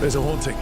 There's a haunting.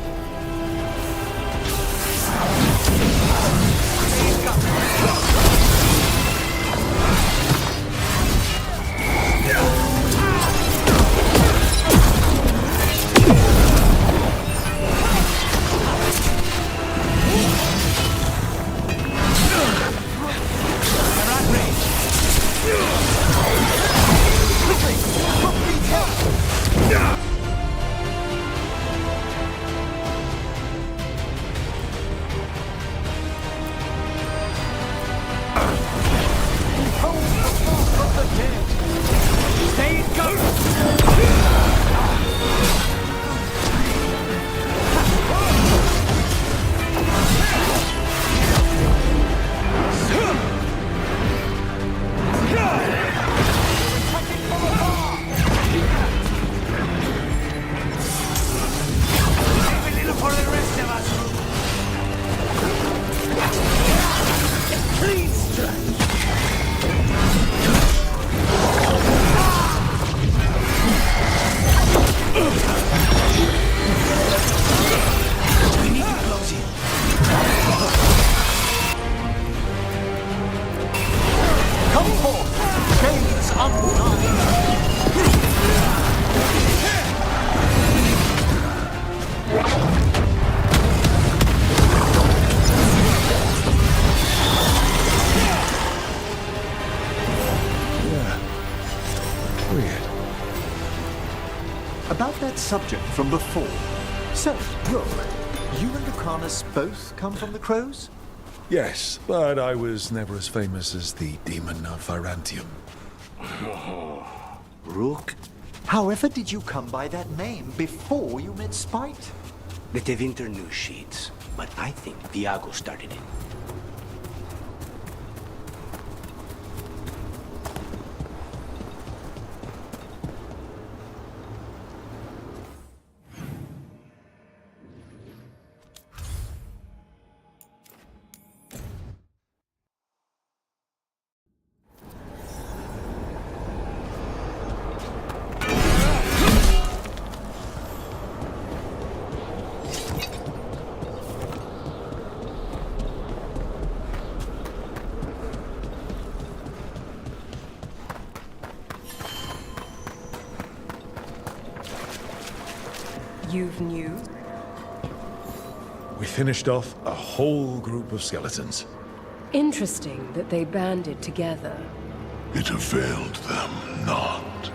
About that subject from before. So, look, you and Lucanus both come from the Crows? Yes, but I was never as famous as the demon of Virantium. Rook, however did you come by that name before you met Spite? The Tevinter news sheets, but I think Viago started it. You've new? We finished off a whole group of skeletons. Interesting that they banded together. It availed them not.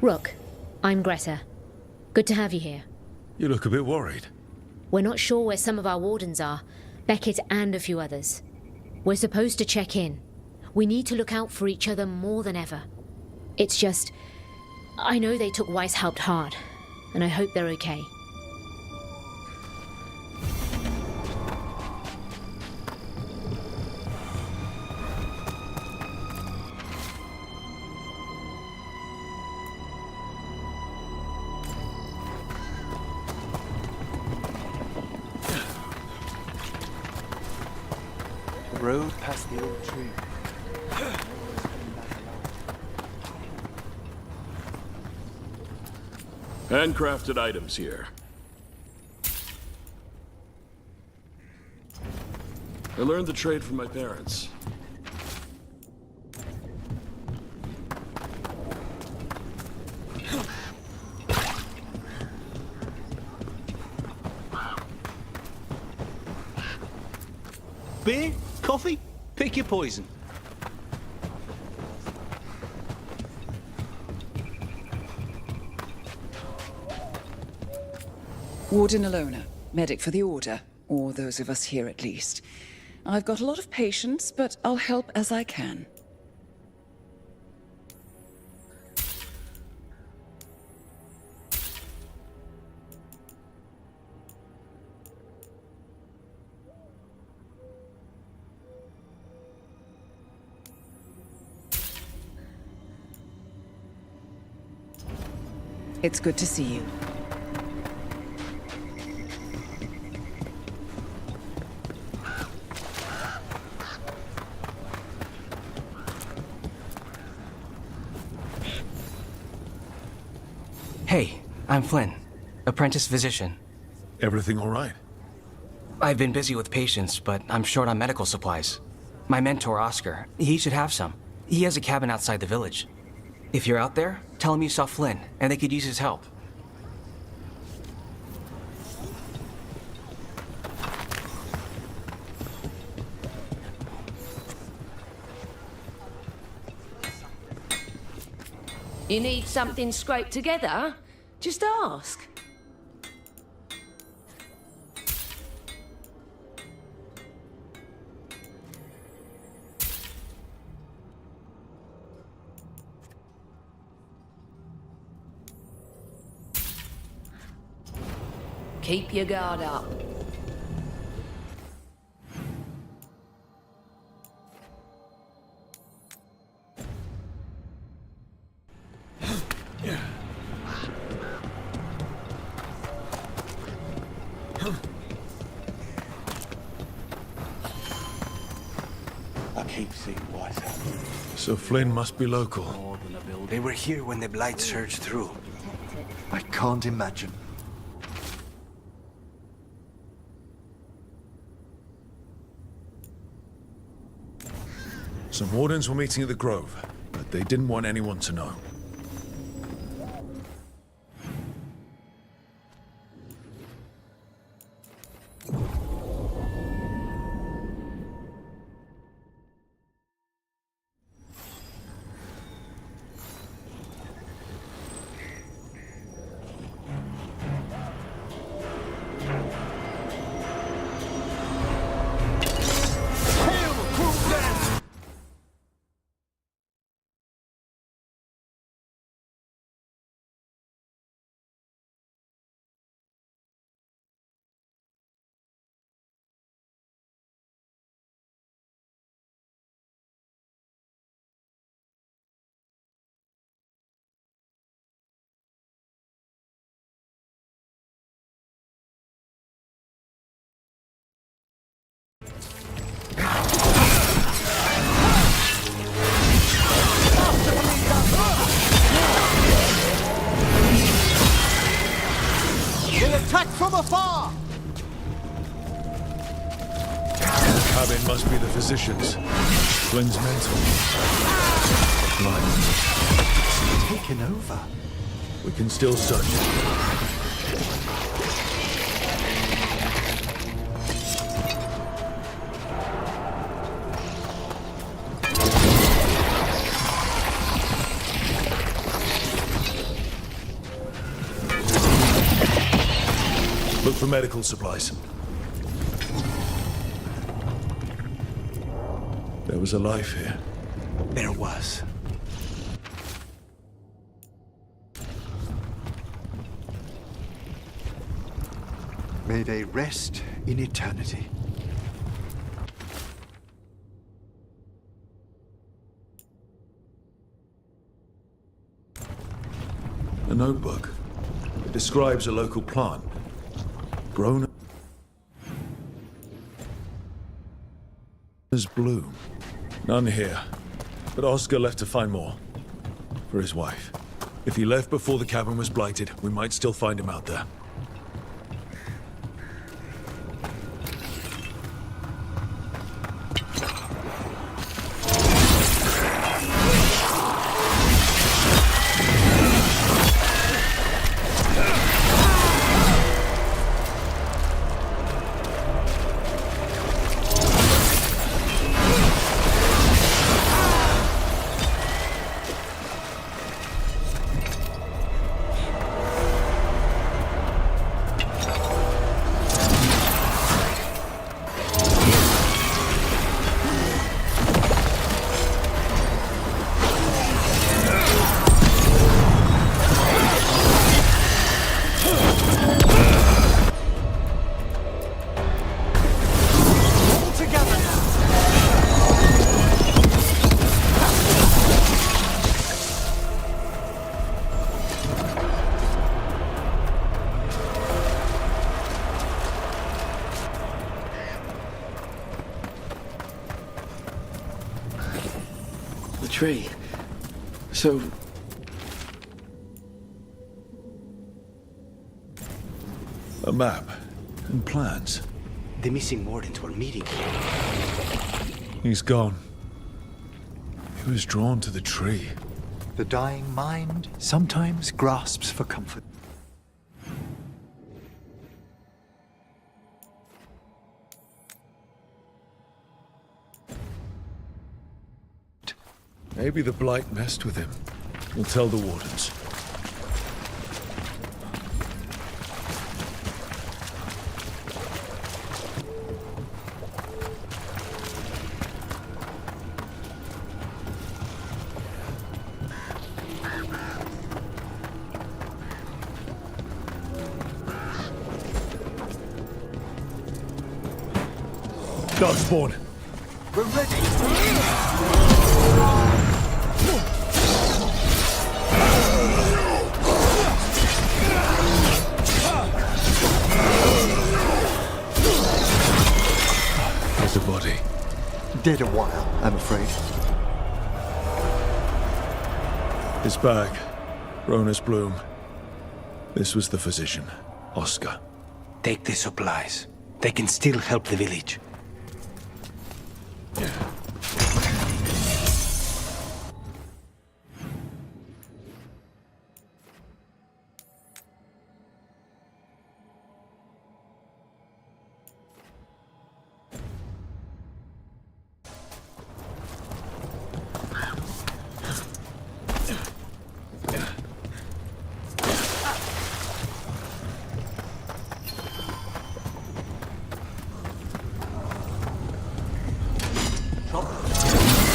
Rook, I'm Greta. Good to have you here. You look a bit worried. We're not sure where some of our wardens are, Beckett and a few others. We're supposed to check in. We need to look out for each other more than ever. It's just, I know they took Weishaupt hard, and I hope they're okay. The road past the old tree. Handcrafted items here. I learned the trade from my parents. Beer? Coffee? Pick your poison. Warden Alona, medic for the Order, or those of us here at least. I've got a lot of patience, but I'll help as I can. It's good to see you. Hey, I'm Flynn, apprentice physician. Everything all right? I've been busy with patients, but I'm short on medical supplies. My mentor, Oscar, he should have some. He has a cabin outside the village. If you're out there, tell him you saw Flynn, and they could use his help. You need something scraped together? Just ask. Keep your guard up. I keep seeing Weishaupt. So Flynn must be local. More than a building. They were here when the Blight surged through. I can't imagine. Some wardens were meeting at the Grove, but they didn't want anyone to know. Attack from afar! The cabin must be the physician's. Flynn's mental. Right. Taken over. We can still search it. medical supplies. There was a life here. There was. May they rest in eternity. A notebook. It describes a local plant. Grown as bloom. None here. But Oscar left to find more. For his wife. If he left before the cabin was blighted, we might still find him out there. Tree. So... A map and plans. the missing wardens were meeting here. He's gone. He was drawn to the tree. The dying mind sometimes grasps for comfort. Maybe the blight messed with him. We'll tell the wardens. Darkspawn. We're ready! There's a body. Dead a while, I'm afraid. His bag. Rona's bloom. This was the physician, Oscar. Take the supplies. They can still help the village.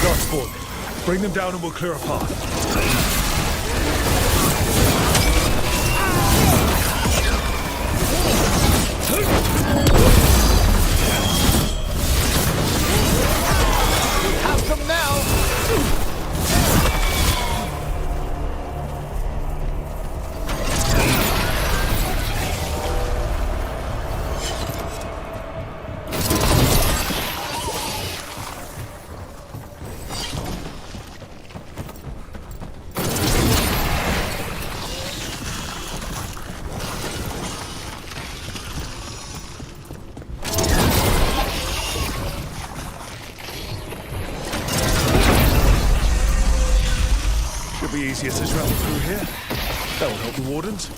Darkspawn. Bring them down and we'll clear a path. Have them now! Should be easier to travel through here. That will help the wardens.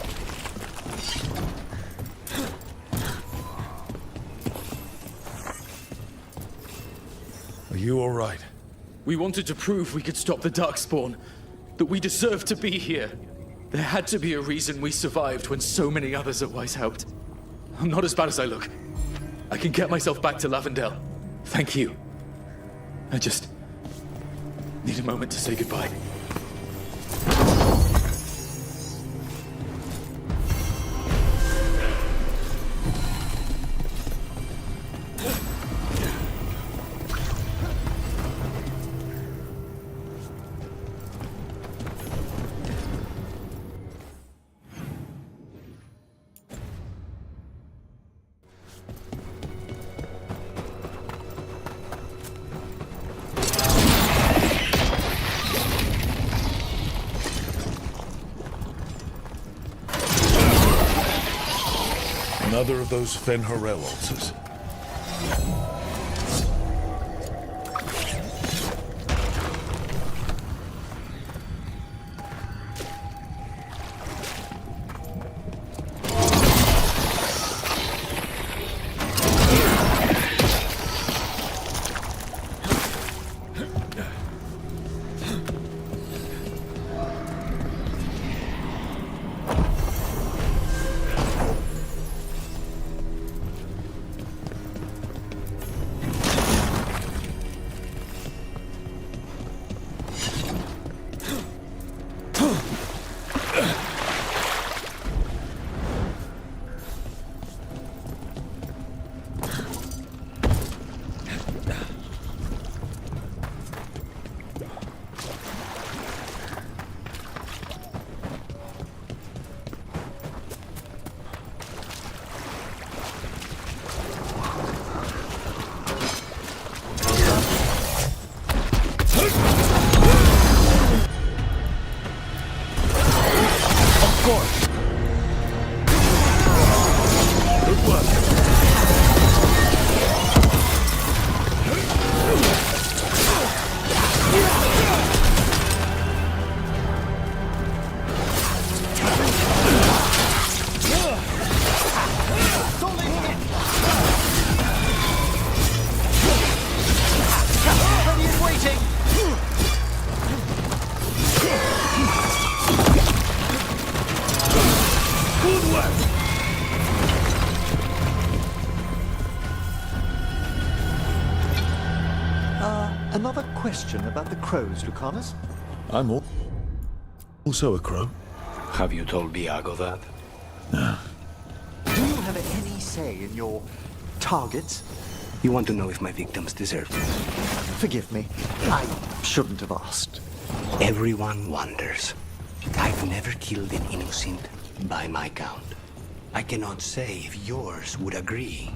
Are you all right? We wanted to prove we could stop the Darkspawn, that we deserve to be here. There had to be a reason we survived when so many others otherwise helped. I'm not as bad as I look. I can get myself back to Lavendale. Thank you. I just need a moment to say goodbye. Another of those Fen-Harel altars. Another question about the crows, Lucanus. I'm also a crow. Have you told Viago that? No. Do you have any say in your targets? You want to know if my victims deserve it? Forgive me. I shouldn't have asked. Everyone wonders. I've never killed an innocent by my count. I cannot say if yours would agree.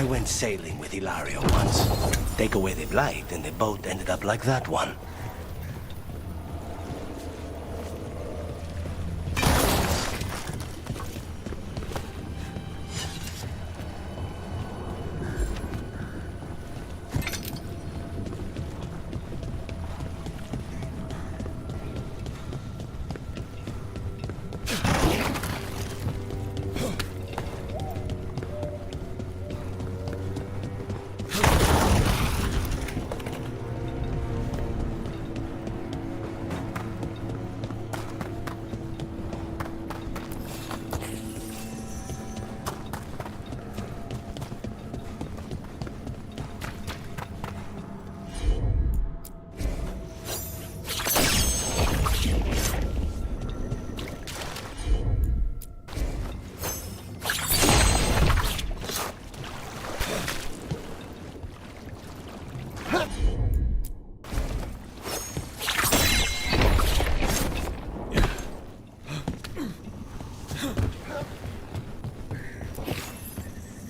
I went sailing with Hilario once. Take away the blight, and the boat ended up like that one.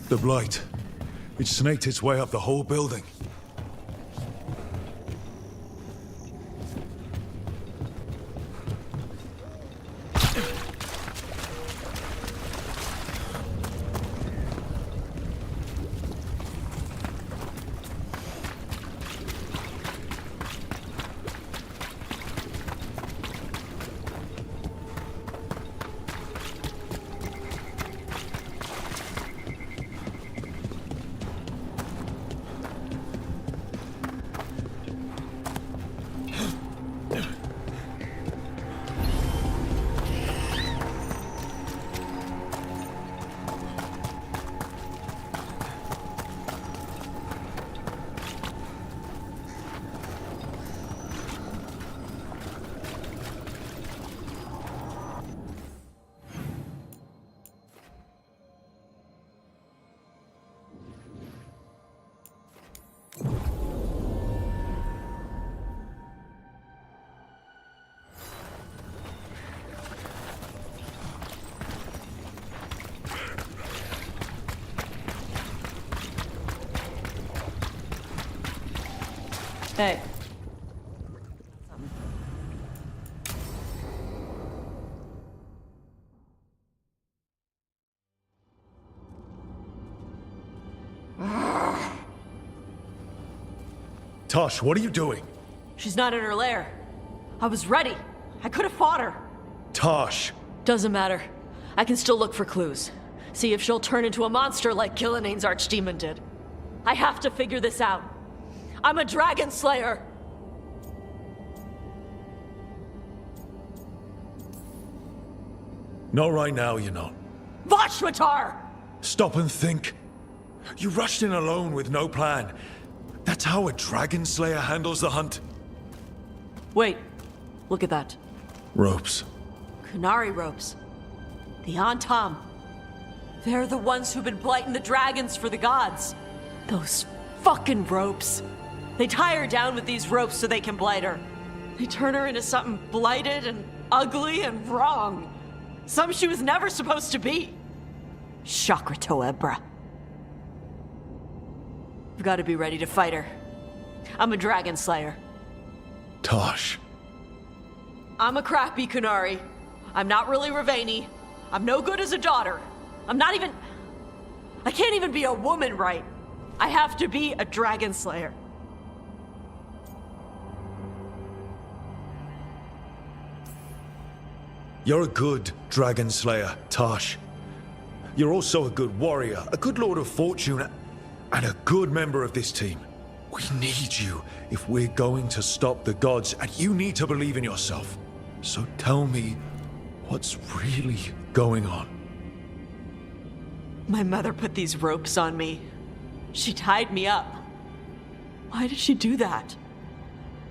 The blight. It snaked its way up the whole building. Hey. Tosh, what are you doing? She's not in her lair. I was ready. I could have fought her. Tosh! Doesn't matter. I can still look for clues. See if she'll turn into a monster like Killiane's archdemon did. I have to figure this out. I'm a dragon slayer. Not right now, you're not. Vashmatar! Stop and think. You rushed in alone with no plan. That's how a dragon slayer handles the hunt. Wait. Look at that. Ropes. Kunari ropes. The Antam. They're the ones who've been blighting the dragons for the gods. Those fucking ropes. They tie her down with these ropes so they can blight her. They turn her into something blighted and ugly and wrong. Something she was never supposed to be. Chakratoebra. I've got to be ready to fight her. I'm a dragon slayer. Tosh. I'm a crappy Kunari. I'm not really Ravani. I'm no good as a daughter. I'm not even... I can't even be a woman right. I have to be a dragon slayer. You're a good dragon slayer, Tosh. You're also a good warrior, a good lord of fortune, and a good member of this team. We need you if we're going to stop the gods, and you need to believe in yourself. So tell me, what's really going on? My mother put these ropes on me. She tied me up. Why did she do that?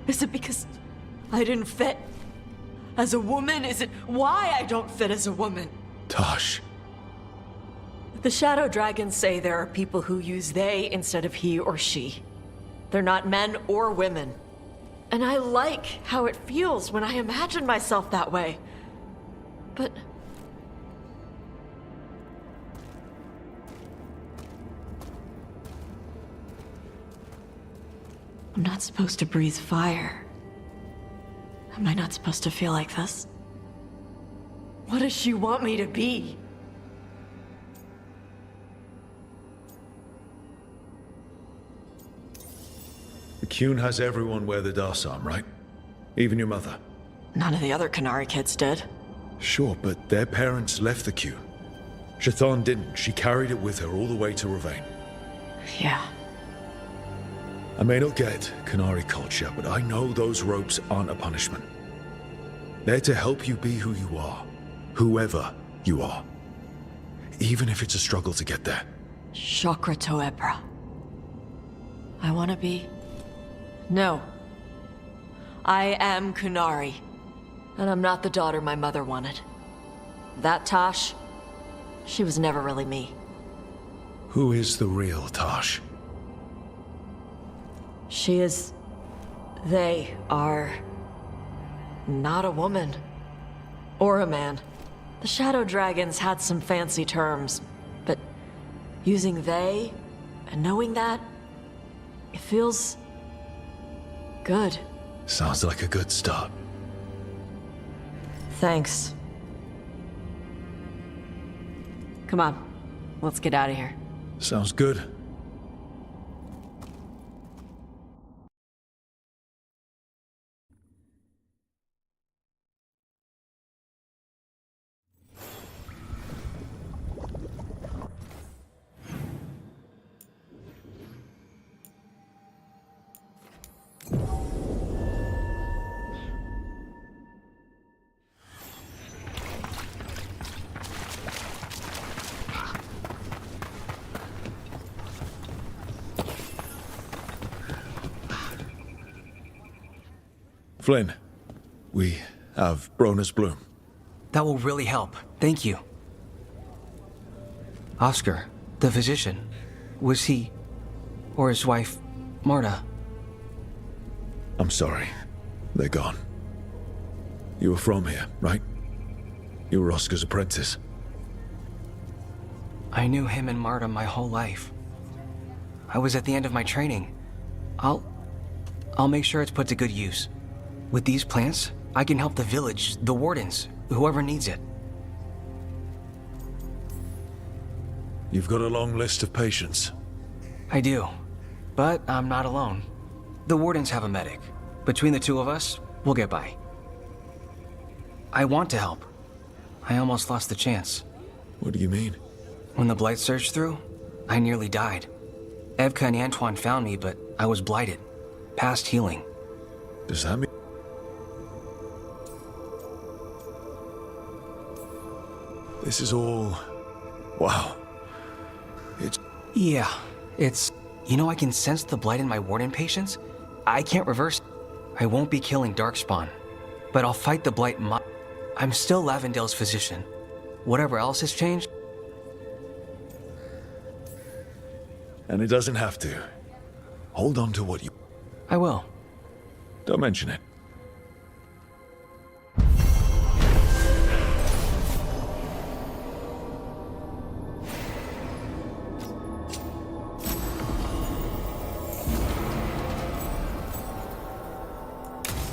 Is it because I didn't fit as a woman? Is it why I don't fit as a woman? Tosh. The Shadow Dragons say there are people who use they instead of he or she. They're not men or women. And I like how it feels when I imagine myself that way. But... I'm not supposed to breathe fire. Am I not supposed to feel like this? What does she want me to be? The Qun has everyone wear the Darsam, right? Even your mother. None of the other Qunari kids did. Sure, but their parents left the Qun. Shathan didn't. She carried it with her all the way to Ravane. Yeah. I may not get Qunari culture, but I know those ropes aren't a punishment. They're to help you be who you are, whoever you are. Even if it's a struggle to get there. Chakra Toebra. I want to be... No. I am Qunari. And I'm not the daughter my mother wanted. That Tosh, she was never really me. Who is the real Tosh? She is... They are... not a woman. Or a man. The Shadow Dragons had some fancy terms, but using they and knowing that, it feels... good. Sounds like a good start. Thanks. Come on, let's get out of here. Sounds good. Flynn, we have Bronus Bloom. That will really help. Thank you. Oscar, the physician, was he, or his wife, Marta? I'm sorry. They're gone. You were from here, right? You were Oscar's apprentice. I knew him and Marta my whole life. I was at the end of my training. I'll make sure it's put to good use. With these plants, I can help the village, the wardens, whoever needs it. You've got a long list of patients. I do, but I'm not alone. The wardens have a medic. Between the two of us, we'll get by. I want to help. I almost lost the chance. What do you mean? When the blight surged through, I nearly died. Evka and Antoine found me, but I was blighted, past healing. Does that mean... This is all... wow. It's... Yeah, it's... You know, I can sense the blight in my warden patients. I can't reverse... I won't be killing Darkspawn, but I'll fight the blight I'm still Lavendale's physician. Whatever else has changed... And it doesn't have to. Hold on to what you... I will. Don't mention it.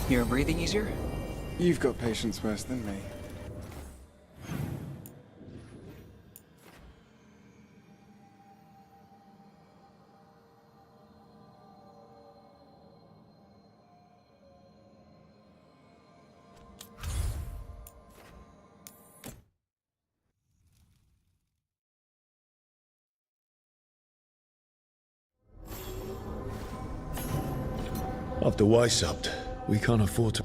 You're breathing easier? You've got patients worse than me. After Weishaupt, we can't afford to...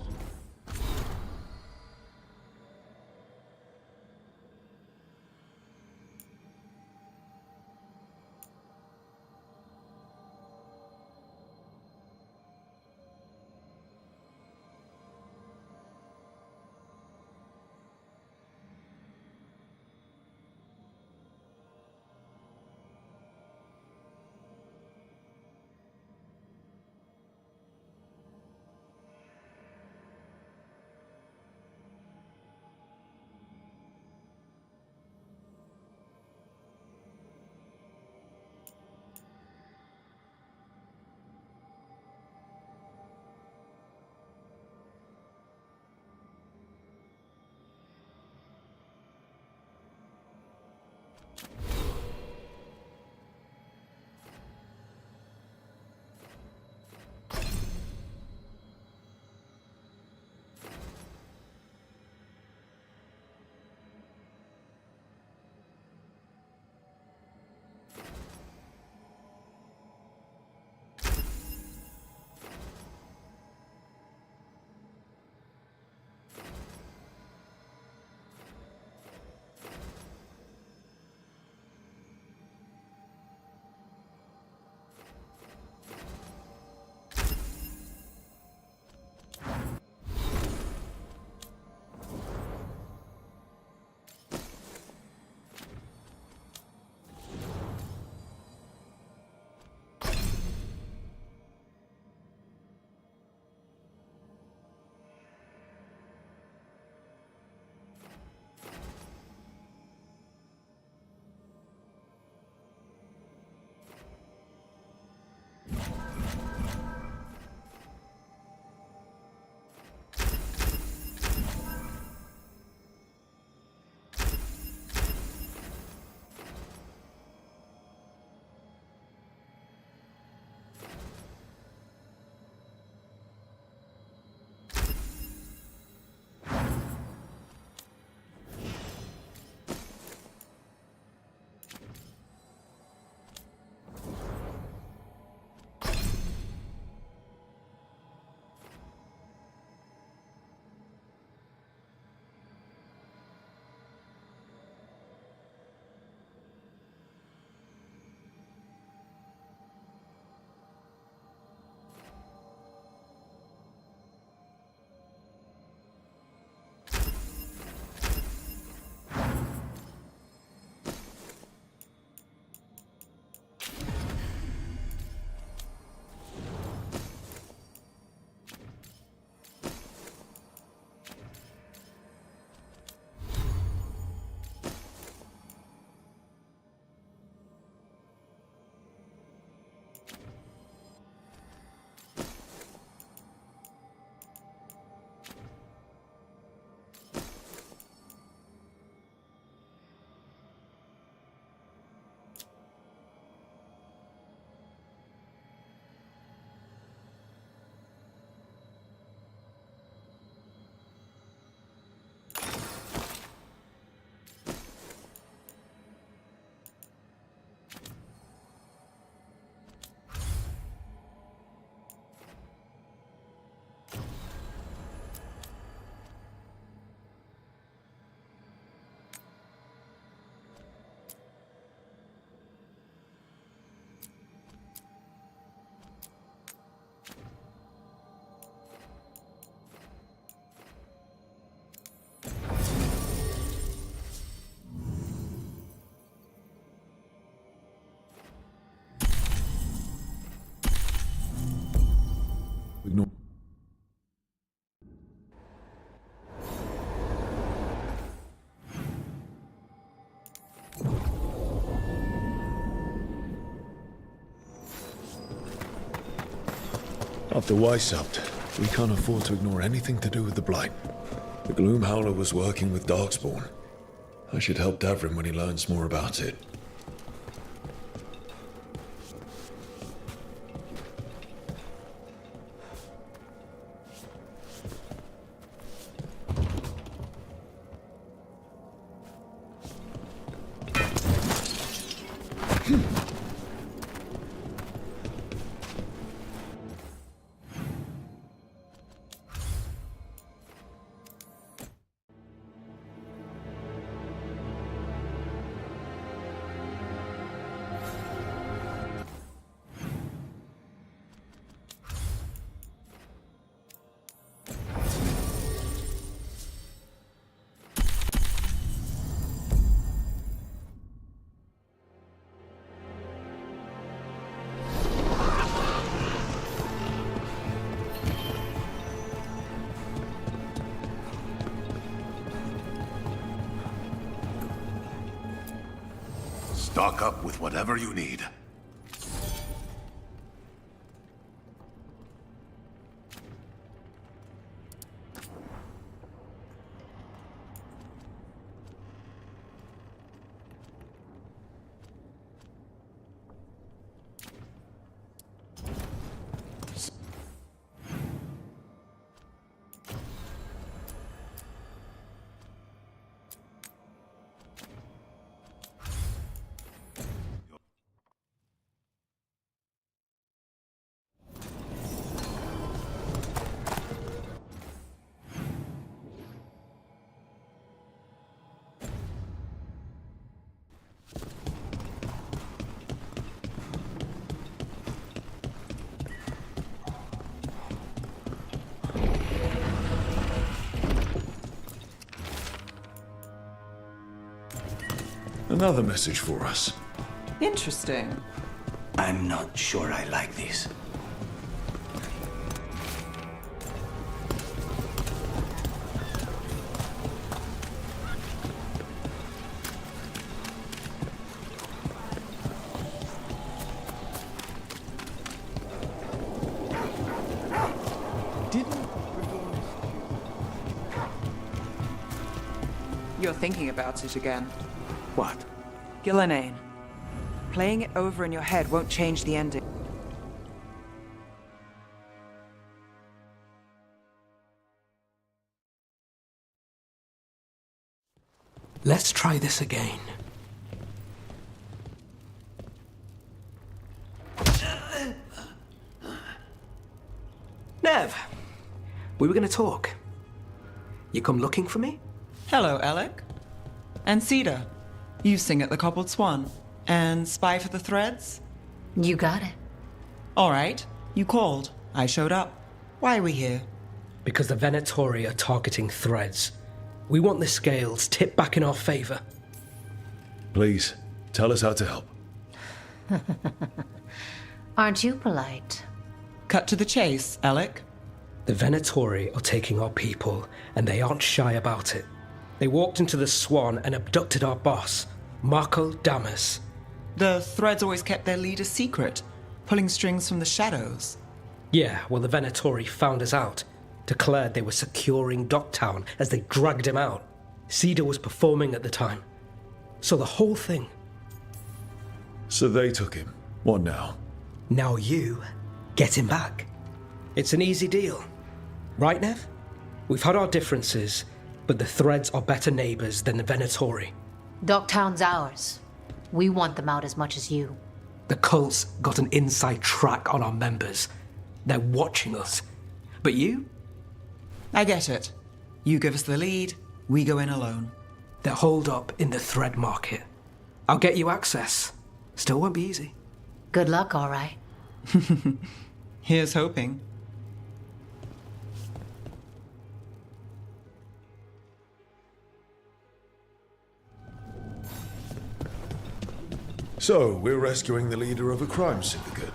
Ignore. After Weiss upped, we can't afford to ignore anything to do with the Blight. The Gloomhowler was working with Darkspawn. I should help Davrin when he learns more about it. Stock up with whatever you need. Another message for us. Interesting. I'm not sure I like this. You're thinking about it again. What? Gillenane. Playing it over in your head won't change the ending. Let's try this again. Nev, we were gonna talk. You come looking for me? Hello, Alec. And Cedar. You sing at the Cobbled Swan. And spy for the Threads? You got it. All right. You called. I showed up. Why are we here? Because the Venatori are targeting Threads. We want the scales tipped back in our favor. Please, tell us how to help. Aren't you polite? Cut to the chase, Alec. The Venatori are taking our people, and they aren't shy about it. They walked into the Swan and abducted our boss, Marco Damas. The Threads always kept their leader secret, pulling strings from the shadows. Yeah, well, the Venatori found us out, declared they were securing Docktown as they dragged him out. Cedar was performing at the time. So the whole thing. So they took him. What now? Now you get him back. It's an easy deal. Right, Nev? We've had our differences, but the Threads are better neighbors than the Venatori. Docktown's ours. We want them out as much as you. The cult's got an inside track on our members. They're watching us. But you? I get it. You give us the lead, we go in alone. They're holed up in the Thread market. I'll get you access. Still won't be easy. Good luck, all right. Here's hoping. So, we're rescuing the leader of a crime syndicate.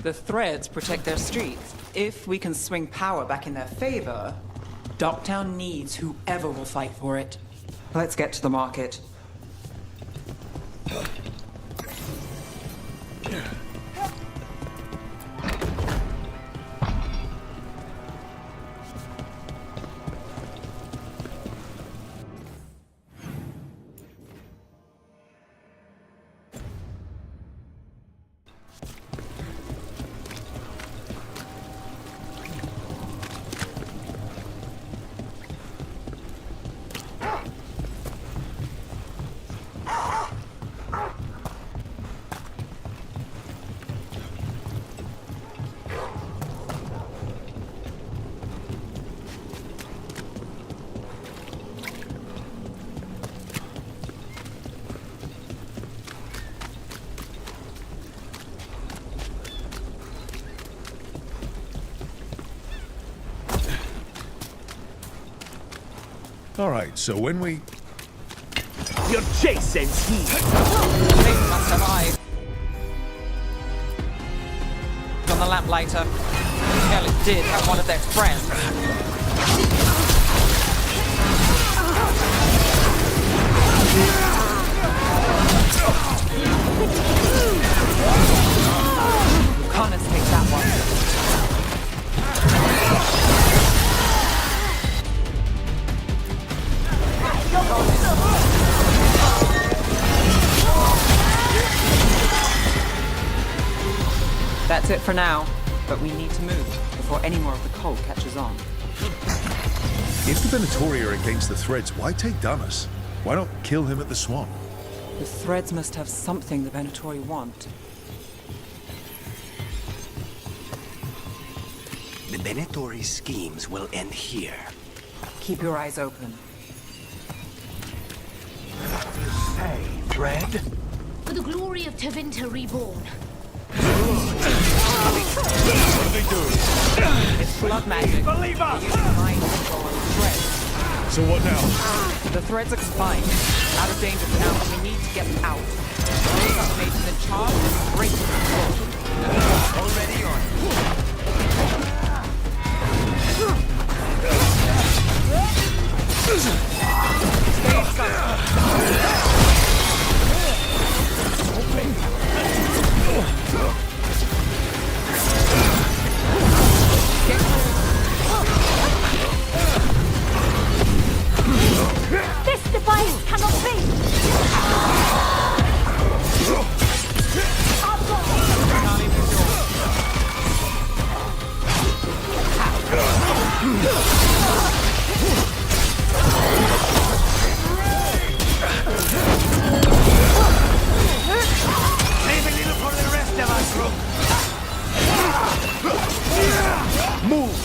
The threads protect their streets. If we can swing power back in their favor, Docktown needs whoever will fight for it. Let's get to the market. All right, so when we... Your chase ends here. They must survive. On the lamplighter. Hell, it did have one of their friends. Connors takes that one. That's it for now, but we need to move before any more of the cold catches on. If the Venatori are against the Threads, why take Damas? Why not kill him at the Swan? The Threads must have something the Venatori want. The Venatori's schemes will end here. Keep your eyes open. Hey, Thread? For the glory of Tevinter reborn. What are they doing? It's blood magic. Believe us! Using mind control on the Threads. So what now? The Threads are combined. Out of danger for now, but we need to get them out. Those are the mages in charge and break the control. Already on. Stay inside. This device cannot be! Leave a little for the rest of us, Rook. Move!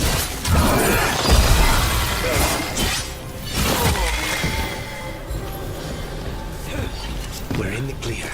We're in the clear.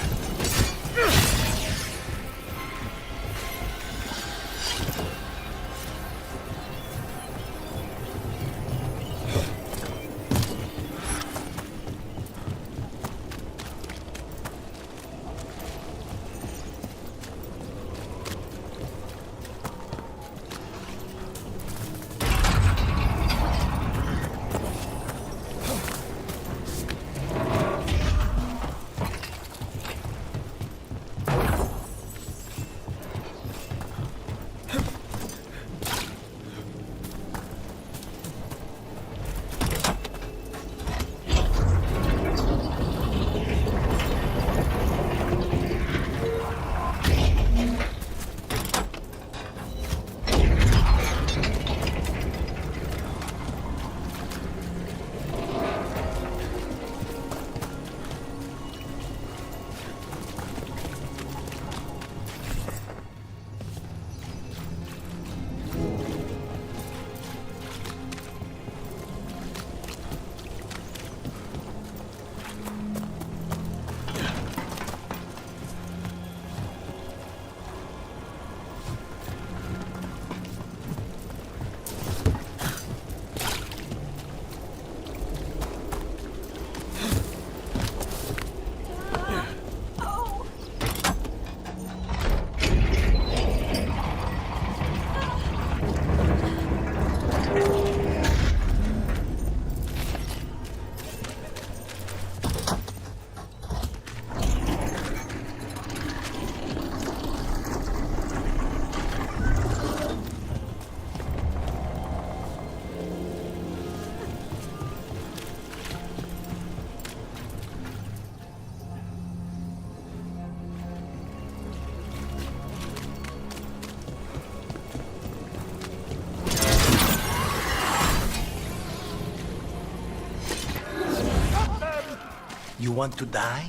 You want to die?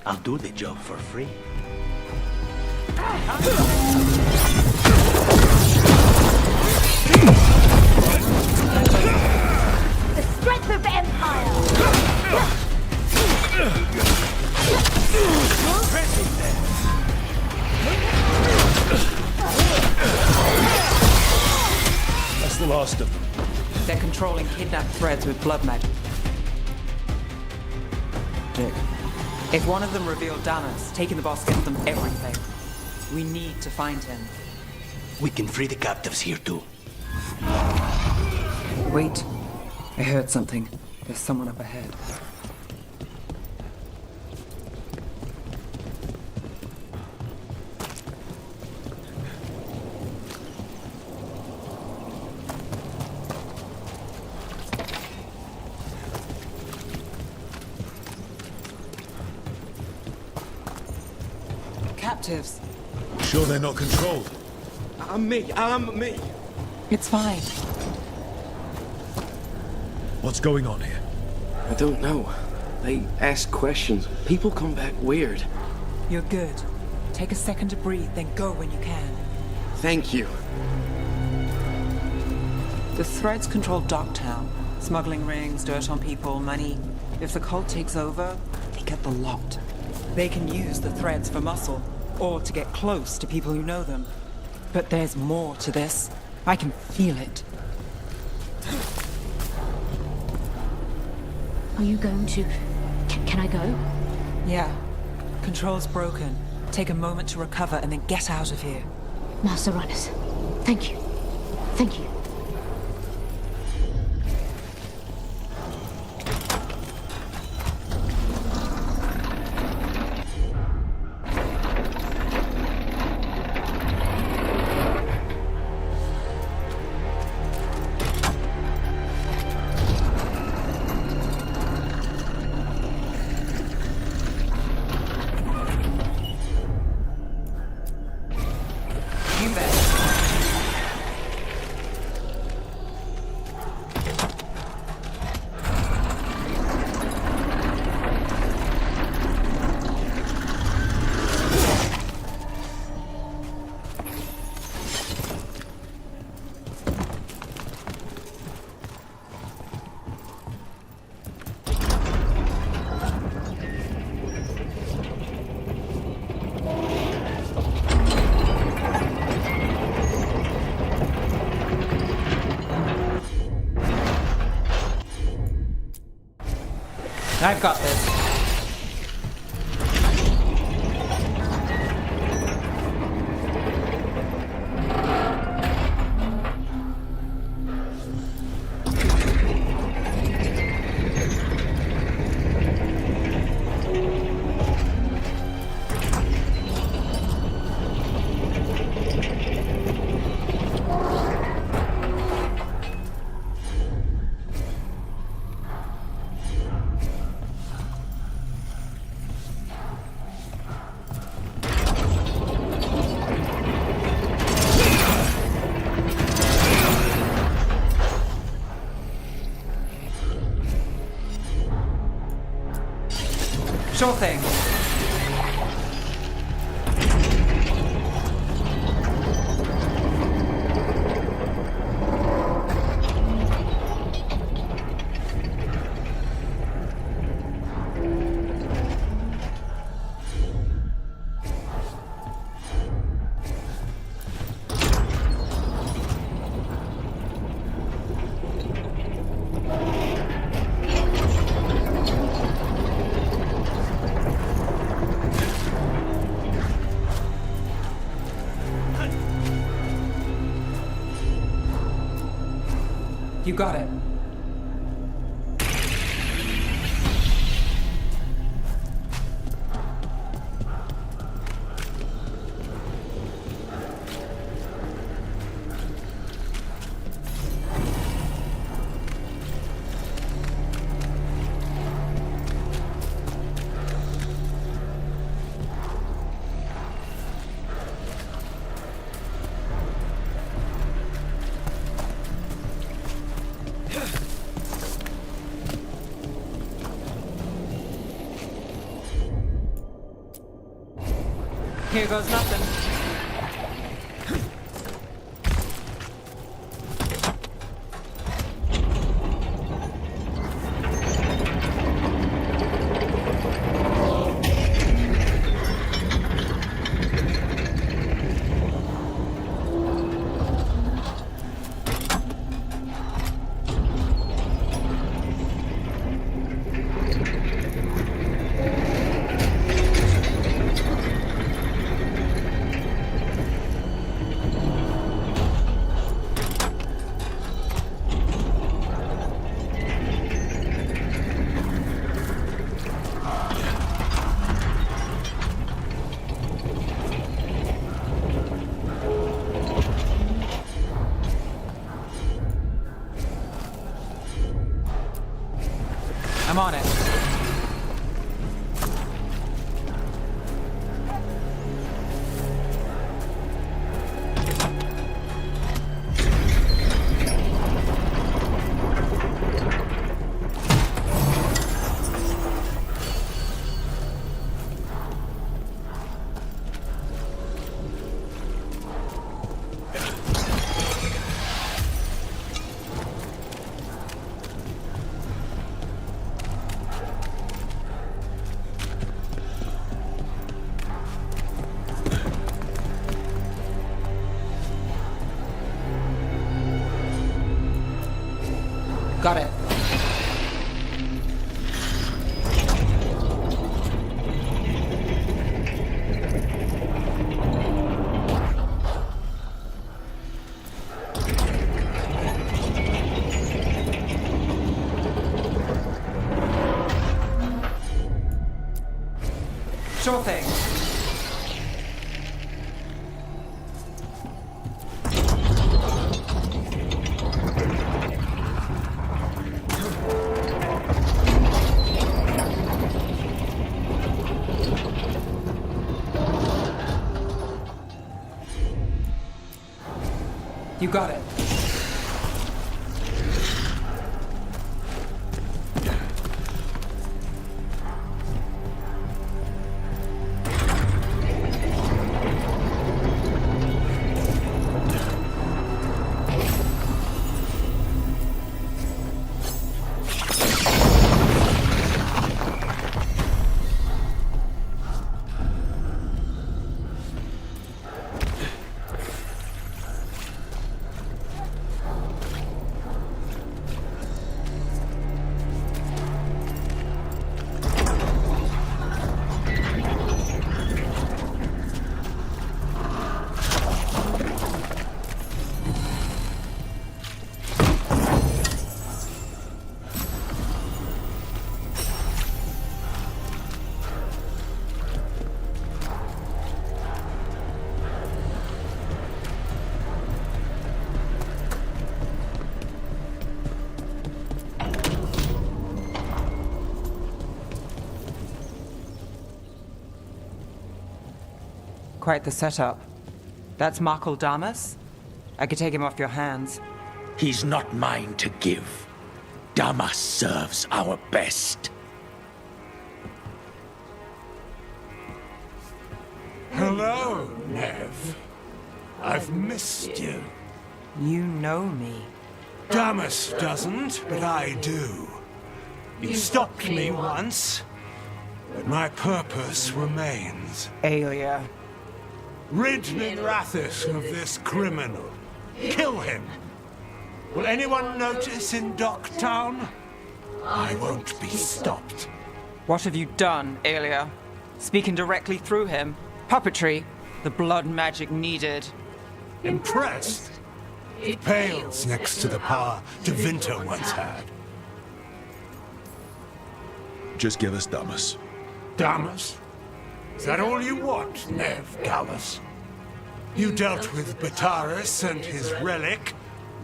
I'll do the job for free. The strength of Empire! That's the last of them. They're controlling kidnapped threads with blood magic. If one of them revealed Dallas, taking the boss gets them everything. We need to find him. We can free the captives here too. Wait. I heard something. There's someone up ahead. Captives. Sure they're not controlled? I'm me. It's fine. What's going on here? I don't know. They ask questions. People come back weird. You're good. Take a second to breathe, then go when you can. Thank you. The threads control Docktown. Smuggling rings, dirt on people, money. If the cult takes over, they get the lot. They can use the threads for muscle, or to get close to people who know them. But there's more to this. I can feel it. Are you going to... Can I go? Yeah. Control's broken. Take a moment to recover and then get out of here. Master Runners, thank you. Thank you. You bet. I've got this. Sure thing. You got it. Here goes nothing. I'm on it. Got it. Sure thing. You got it. Quite the setup. That's Markle Damas? I could take him off your hands. He's not mine to give. Damas serves our best. Hello, Nev. I've missed you. You know me. Damas doesn't, but I do. You stopped me once, but my purpose remains. Aelia. Rid Minrathis of this criminal. Kill him. Will anyone notice in Docktown? I won't be stopped. What have you done, Aelia? Speaking directly through him? Puppetry? The blood magic needed. Impressed? It pales next to the power Devinter once had. Just give us Damas. Damas? Is that all you want, Nev Gallus? You dealt with Bataris and his relic.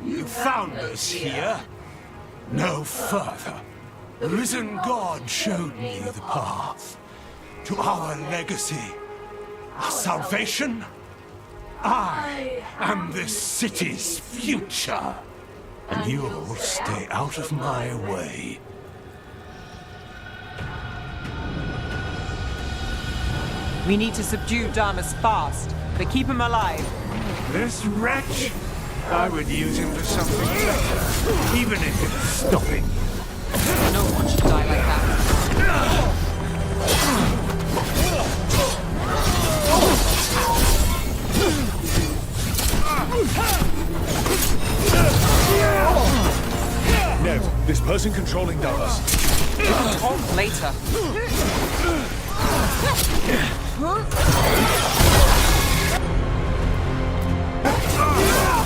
You found us here. No further. The risen God showed me the path to our legacy, our salvation. I am this city's future, and you'll stay out of my way. We need to subdue Damas fast, but keep him alive. This wretch? I would use him for something better, even if it's stopping. No one should die like that. Nev, this person controlling Dallas. Talk later.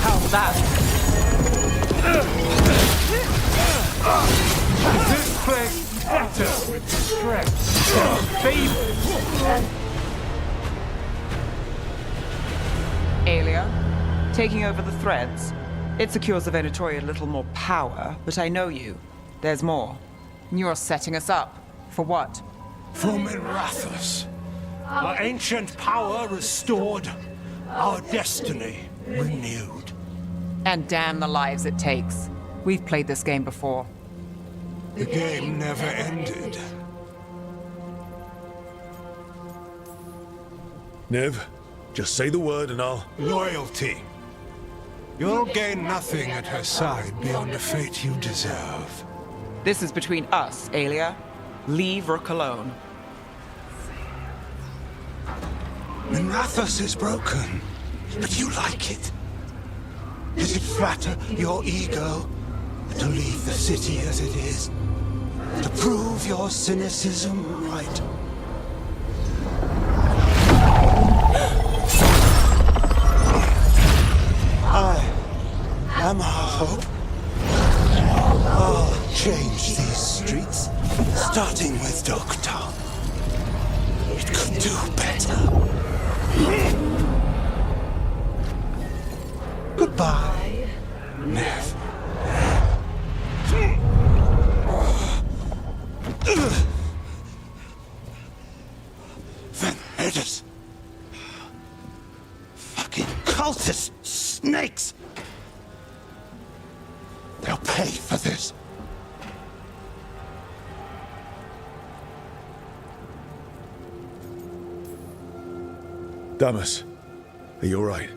How's that? This place better with strength. Favor. Aelia, taking over the threads. It secures the Venatori a little more power, but I know you. There's more. You're setting us up. For what? For Minrathous. Our ancient power restored. Our destiny renewed. And damn the lives it takes. We've played this game before. The game never ended. Nev, just say the word and I'll... Loyalty. You'll gain nothing at her side beyond the fate you deserve. This is between us, Aelia. Leave Rook alone. Minrathous is broken, but you like it. Does it flatter your ego to leave the city as it is? To prove your cynicism right? I am our hope. I'll change these streets, starting with Dogtown. It could do better. Goodbye, Nev. Venedus. Fucking cultists, snakes. They'll pay for this. Damas, are you alright?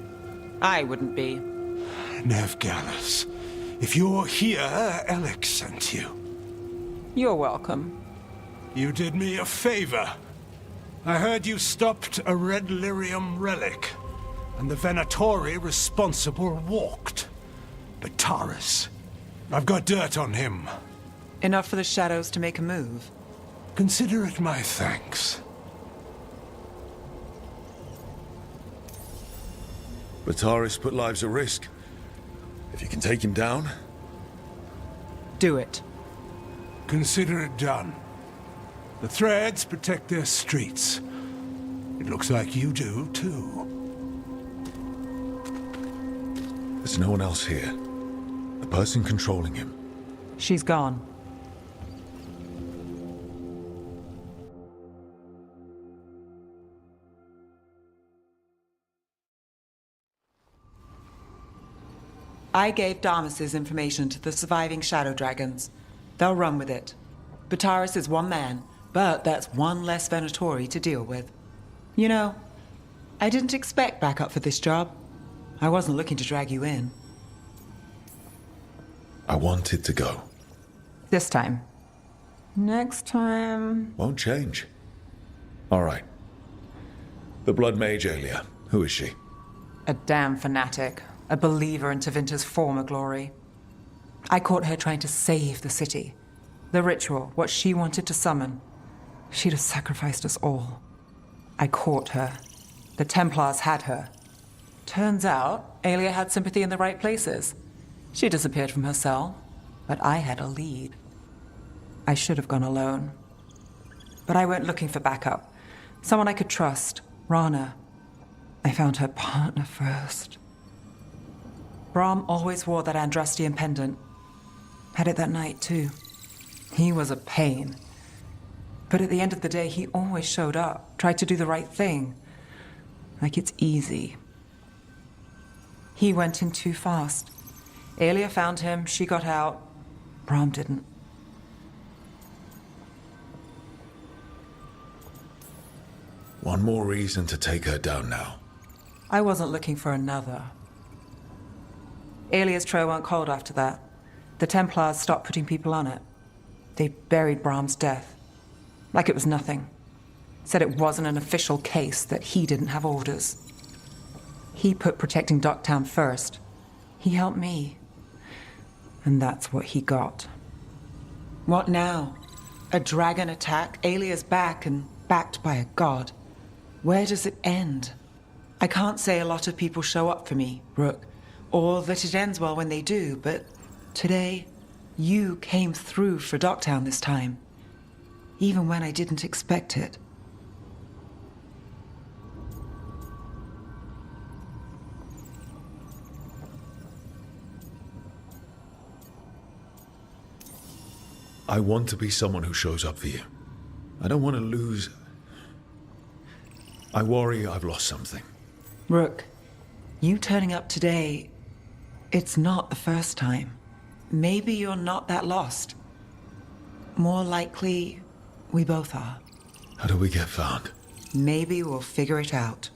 I wouldn't be. Nev Gallus, if you're here, Alec sent you. You're welcome. You did me a favor. I heard you stopped a red lyrium relic, and the Venatori responsible walked. But Taurus, I've got dirt on him. Enough for the shadows to make a move. Consider it my thanks. Bataris put lives at risk. If you can take him down... Do it. Consider it done. The threads protect their streets. It looks like you do, too. There's no one else here. The person controlling him. She's gone. I gave Damas's information to the surviving Shadow Dragons. They'll run with it. Bataris is one man, but that's one less Venatori to deal with. You know, I didn't expect backup for this job. I wasn't looking to drag you in. I wanted to go. This time. Next time... Won't change. Alright. The Blood Mage Aelia. Who is she? A damn fanatic. A believer in Tevinter's former glory. I caught her trying to save the city. The ritual, what she wanted to summon. She'd have sacrificed us all. I caught her. The Templars had her. Turns out, Aelia had sympathy in the right places. She disappeared from her cell, but I had a lead. I should have gone alone. But I went looking for backup. Someone I could trust, Rana. I found her partner first. Brahm always wore that Andrastian pendant. Had it that night, too. He was a pain. But at the end of the day, he always showed up, tried to do the right thing. Like it's easy. He went in too fast. Aelia found him, she got out. Brahm didn't. One more reason to take her down now. I wasn't looking for another. Alia's Tro weren't cold after that. The Templars stopped putting people on it. They buried Brahm's death. Like it was nothing. Said it wasn't an official case, that he didn't have orders. He put protecting Docktown first. He helped me. And that's what he got. What now? A dragon attack, Alia's back, and backed by a god. Where does it end? I can't say a lot of people show up for me, Rook, or that it ends well when they do, but today, you came through for Docktown this time. Even when I didn't expect it. I want to be someone who shows up for you. I don't want to lose. I worry I've lost something. Rook, you turning up today, it's not the first time. Maybe you're not that lost. More likely, we both are. How do we get found? Maybe we'll figure it out.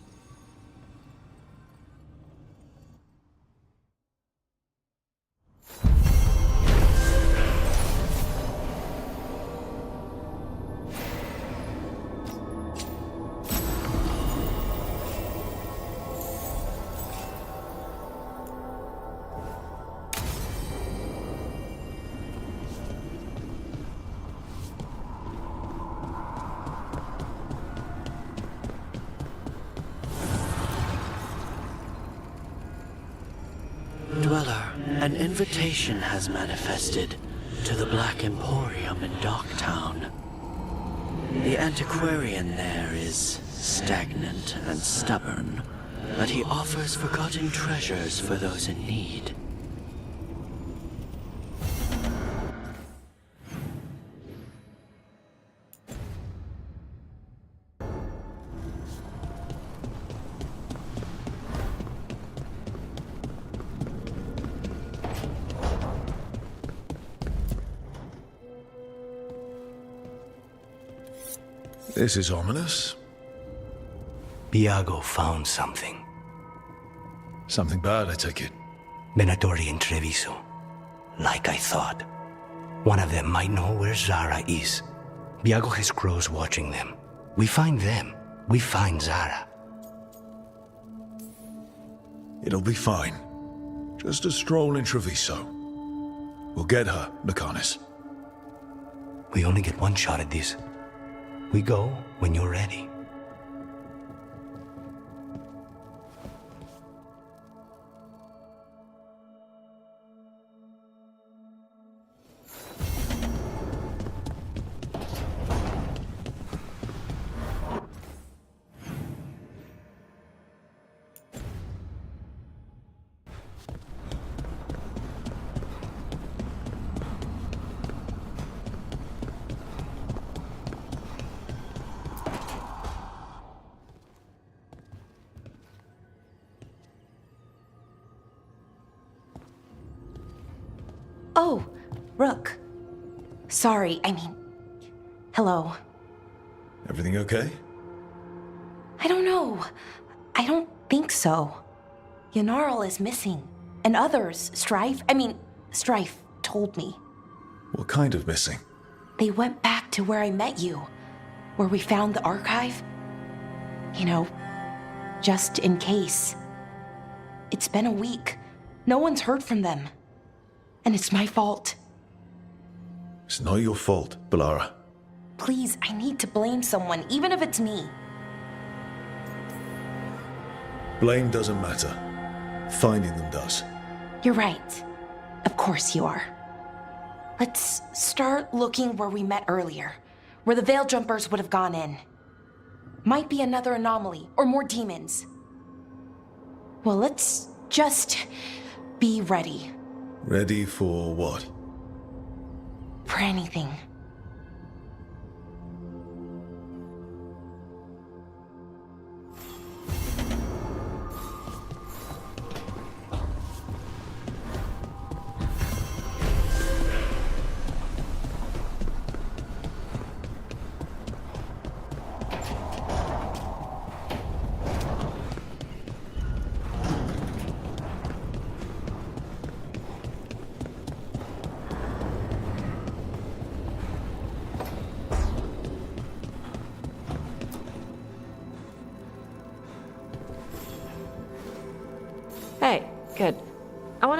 Dweller, an invitation has manifested to the Black Emporium in Docktown. The antiquarian there is stagnant and stubborn, but he offers forgotten treasures for those in need. This is ominous. Biago found something. Something bad, I take it. Venatori and Treviso. Like I thought. One of them might know where Zara is. Biago has crows watching them. We find them. We find Zara. It'll be fine. Just a stroll in Treviso. We'll get her, Nakanis. We only get one shot at this. We go when you're ready. Oh, Rook. Sorry, hello. Everything okay? I don't know. I don't think so. Yanarl is missing. And others, Strife told me. What kind of missing? They went back to where I met you. Where we found the archive. Just in case. It's been a week. No one's heard from them. And it's my fault. It's not your fault, Balara. Please, I need to blame someone, even if it's me. Blame doesn't matter. Finding them does. You're right. Of course you are. Let's start looking where we met earlier. Where the Veil Jumpers would have gone in. Might be another anomaly, or more demons. Well, let's just be ready. Ready for what? For anything.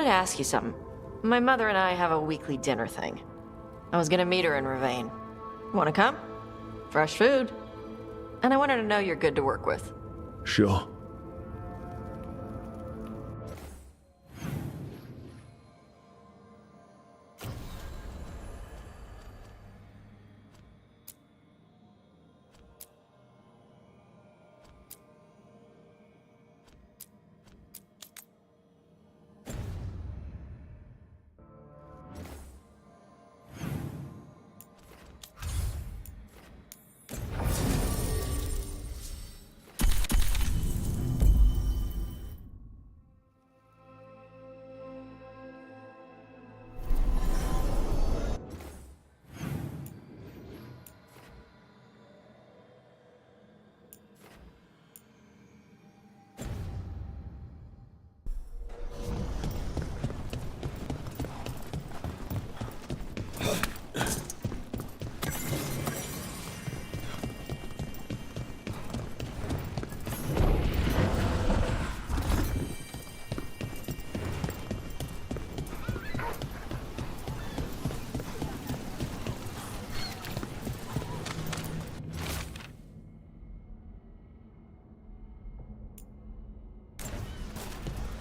to ask you something. My mother and I have a weekly dinner thing. I was gonna meet her in Ravane. Wanna come? Fresh food. And I want her to know you're good to work with. Sure.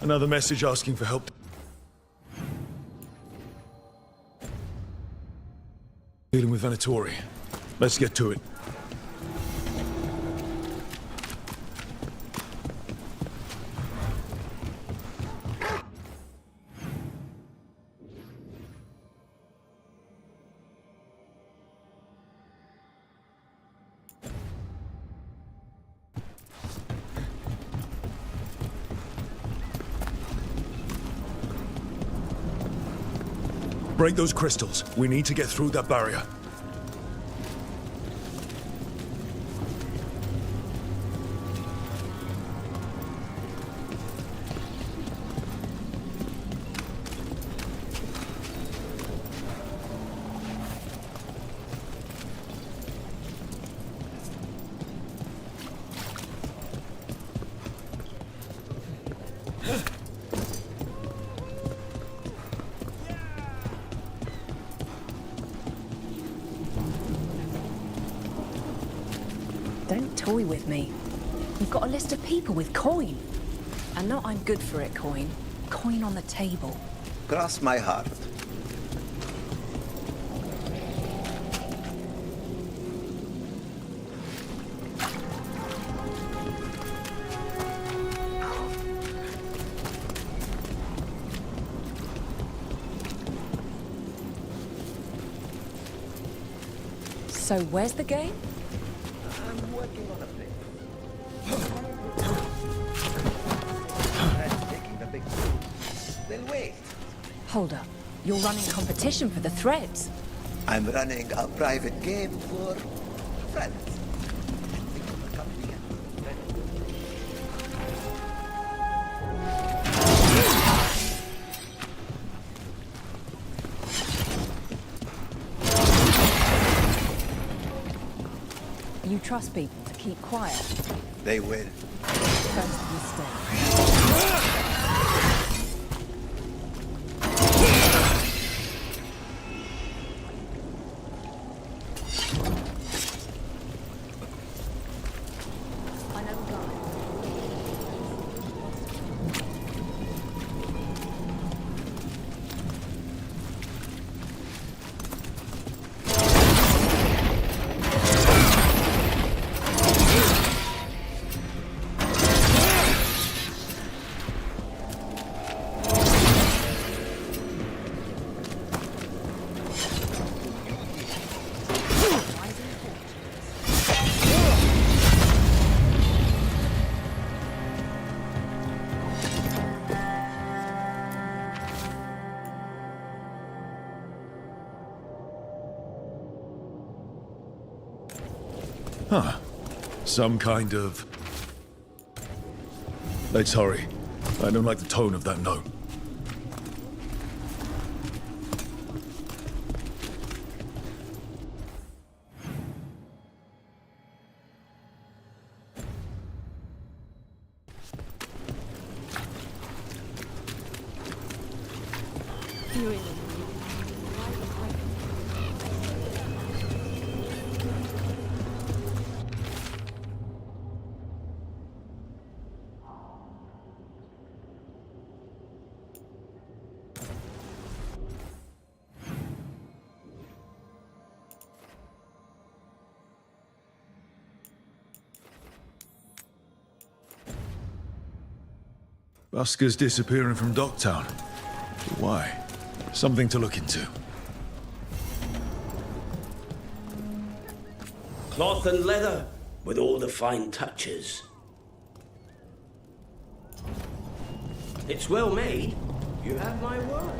Another message asking for help. Dealing with Venatori. Let's get to it. Break those crystals. We need to get through that barrier. Don't toy with me. You've got a list of people with coin. And not I'm good for it coin. Coin on the table. Cross my heart. So where's the game? I'm working on a bit. I'm taking the big suit. They'll wait. Hold up. You're running competition for the threads. I'm running a private game for friends. You trust people to keep quiet. They will. First mistake. Huh. Some kind of... Let's hurry. I don't like the tone of that note. Busker's disappearing from Docktown. Why? Something to look into. Cloth and leather, with all the fine touches. It's well made. You have my word.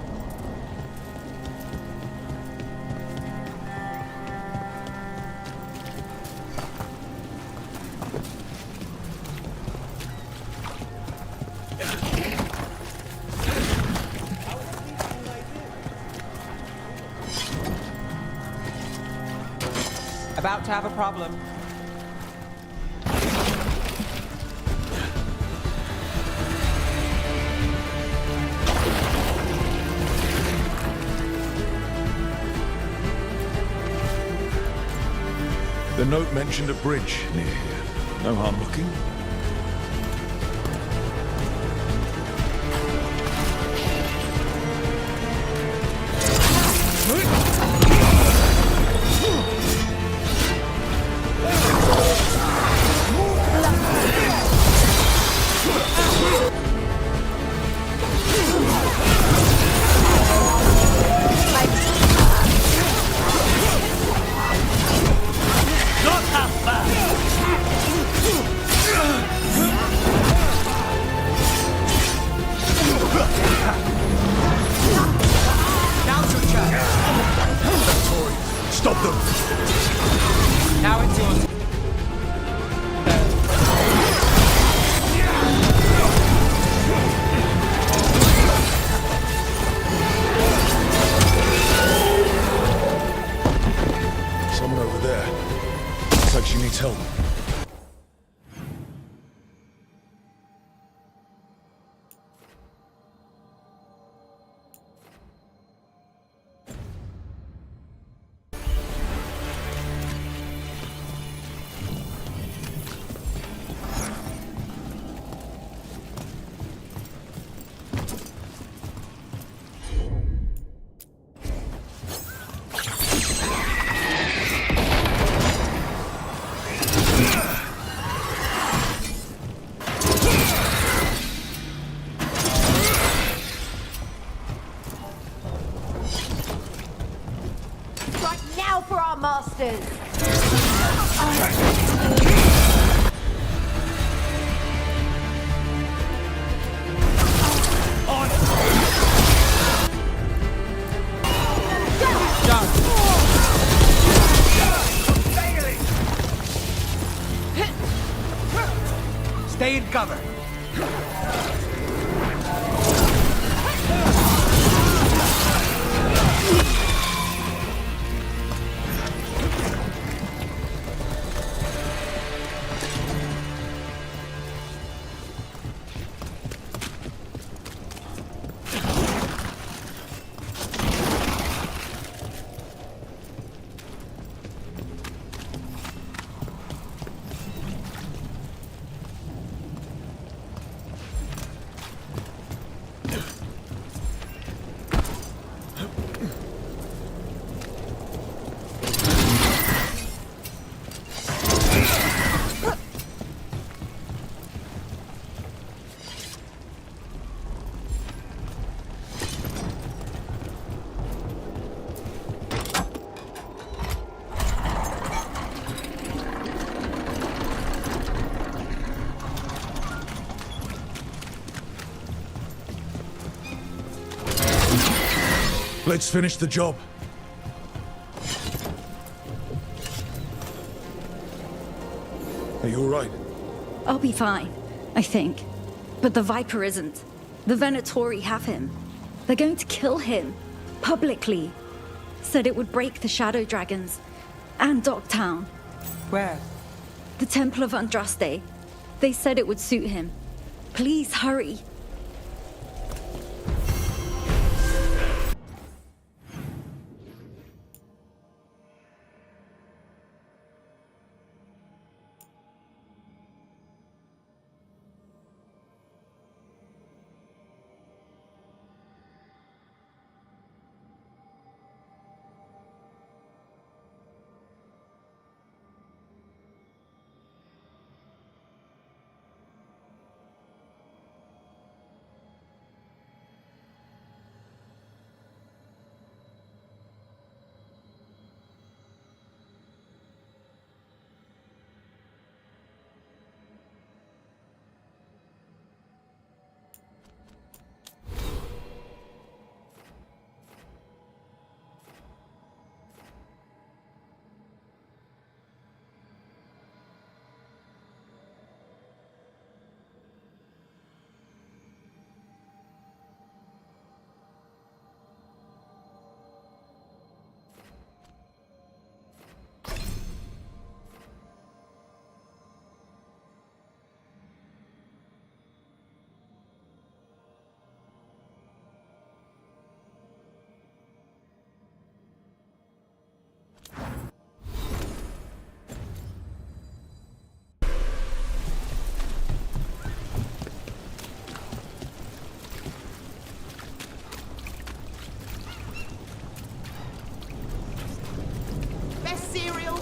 About to have a problem. The note mentioned a bridge near here. No harm looking. Stop them! Now it's yours. Someone over there. Looks like she needs help. Now for our masters! Stay in cover. Let's finish the job. Are you all right? I'll be fine, I think. But the Viper isn't. The Venatori have him. They're going to kill him. Publicly. Said it would break the Shadow Dragons. And Docktown. Where? The Temple of Andraste. They said it would suit him. Please hurry.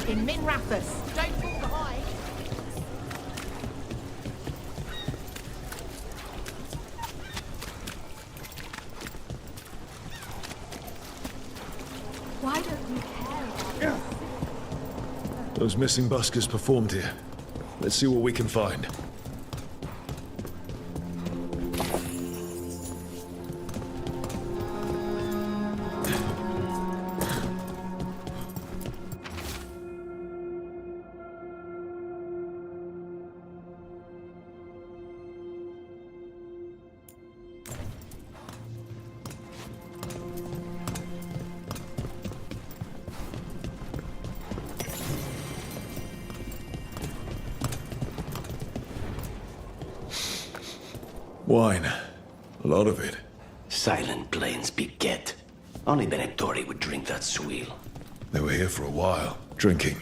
in Min Rathus. Don't fall behind. Why don't you care? Those missing buskers performed here. Let's see what we can find. Wine. A lot of it. Silent plains beget. Only Venatori would drink that swill. They were here for a while, drinking.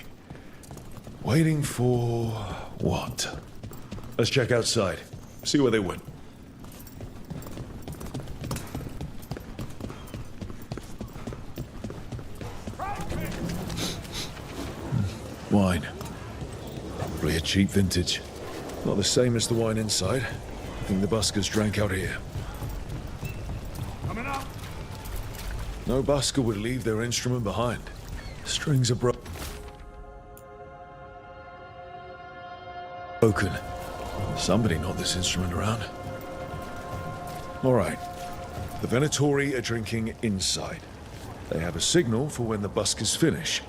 Waiting for... what? Let's check outside. See where they went. Wine. Probably a cheap vintage. Not the same as the wine inside. I think the buskers drank out here. Coming up. No busker would leave their instrument behind. Strings are broken. Somebody knocked this instrument around. All right. The Venatori are drinking inside. They have a signal for when the buskers finish.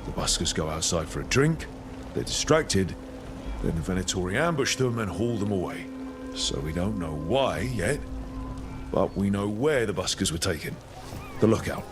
The buskers go outside for a drink. They're distracted. Then the Venatori ambush them and haul them away. So we don't know why yet, but we know where the buskers were taken. The lookout.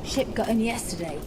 Ship got in yesterday.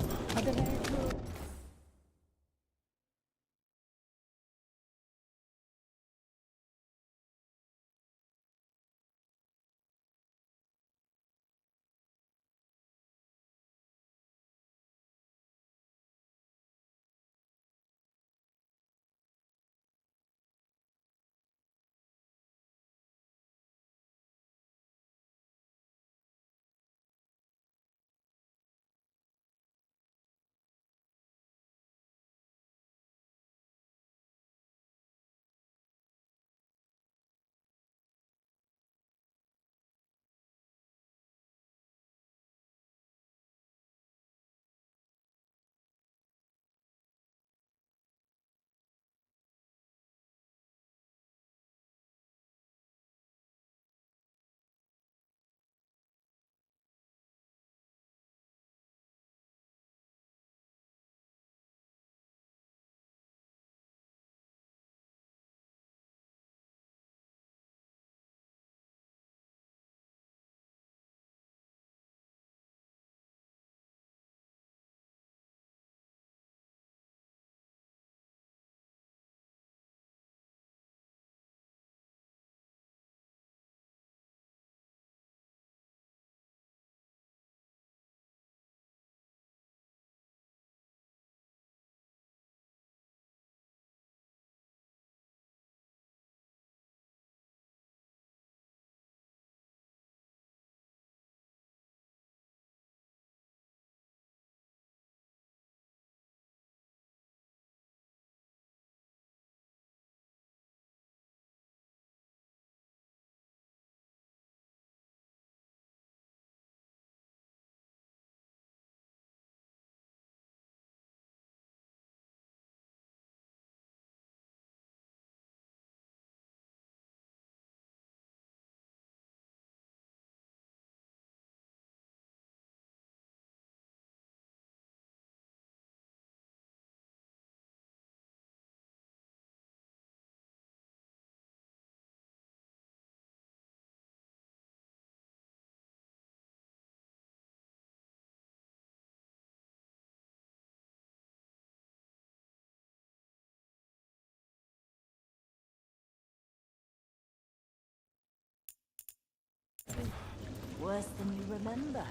Worse than you remember.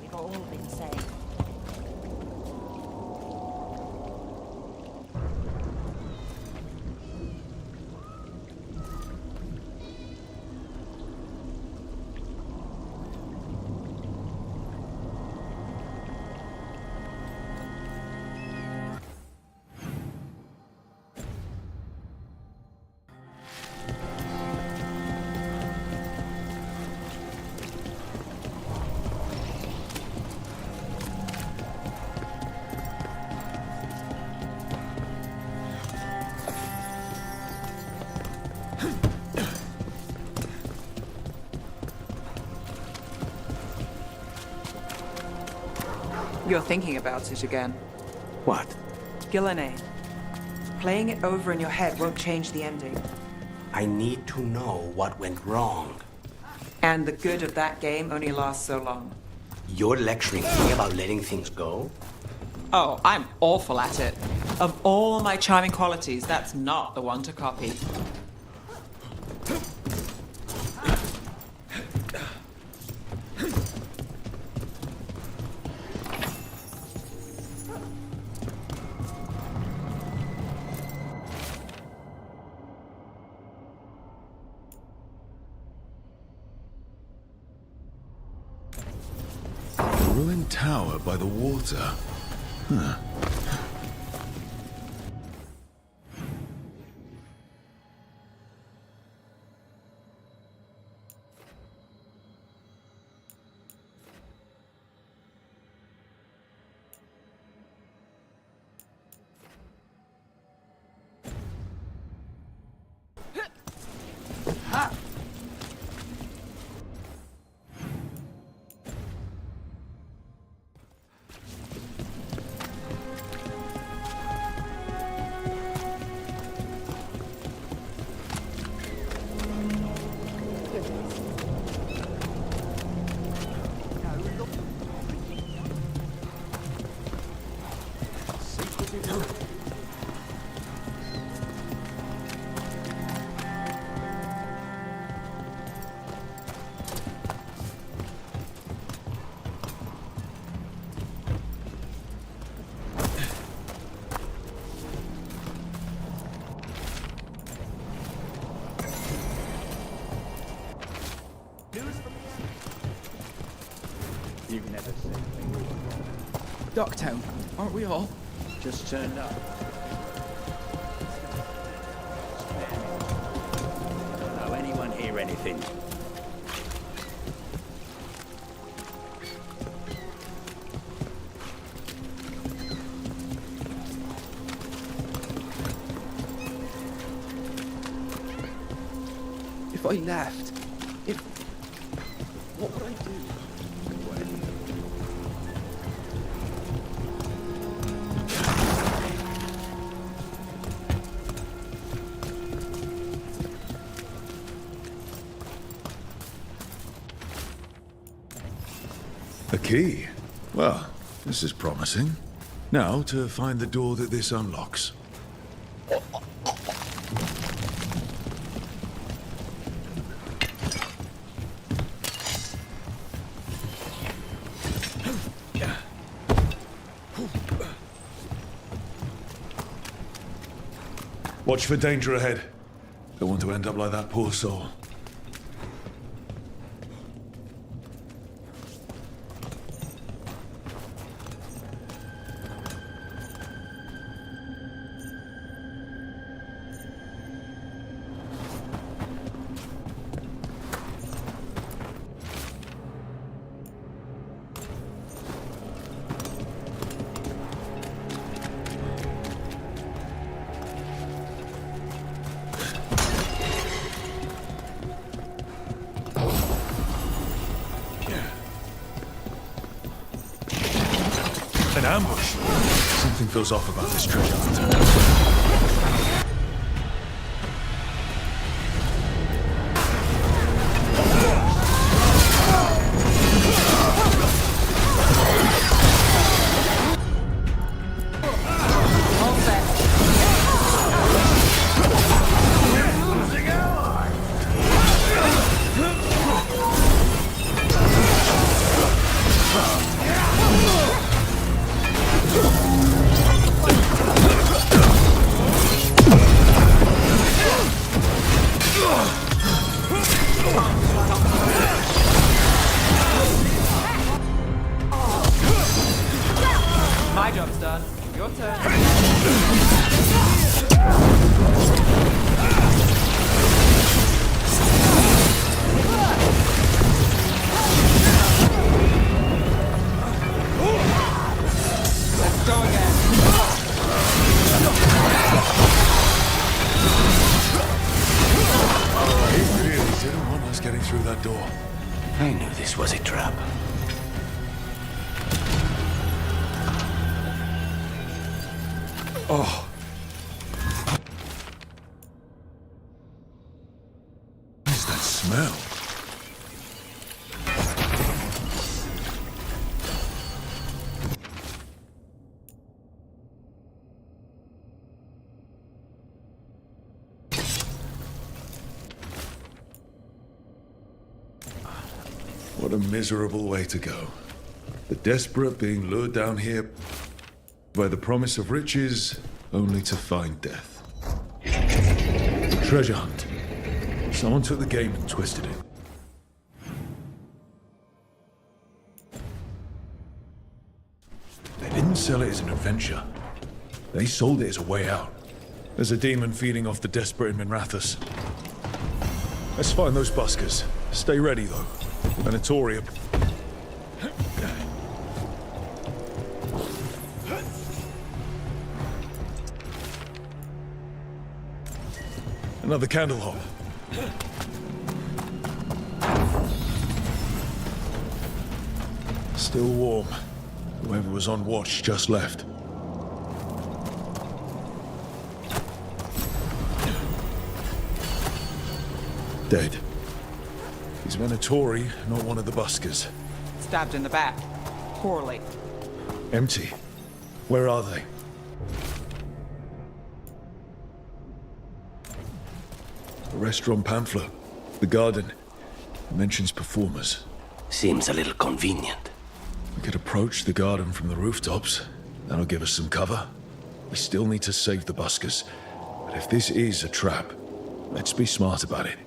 We've all been saying. You're thinking about it again. What? Gillenay. Playing it over in your head won't change the ending. I need to know what went wrong. And the good of that game only lasts so long. You're lecturing me about letting things go? Oh, I'm awful at it. Of all my charming qualities, that's not the one to copy. Ruined tower by the water. Huh. You never said Docktown, aren't we all? Just turned up. Don't know anyone hear anything? If I left, what would I do? A key. Well, this is promising. Now to find the door that this unlocks. Watch for danger ahead. Don't want to end up like that poor soul. An ambush? Something feels off about this treasure hunter. through that door. I knew this was a trap. Oh. What is that smell? What a miserable way to go. The desperate being lured down here by the promise of riches, only to find death. The treasure hunt. Someone took the game and twisted it. They didn't sell it as an adventure. They sold it as a way out. There's a demon feeding off the desperate in Minrathous. Let's find those buskers. Stay ready, though. Venatorium. Another candle hop. Still warm. Whoever was on watch just left. Dead. He's Venatori, not one of the buskers. Stabbed in the back. Poorly. Empty. Where are they? The restaurant pamphlet. The garden. It mentions performers. Seems a little convenient. We could approach the garden from the rooftops. That'll give us some cover. We still need to save the buskers. But if this is a trap, let's be smart about it.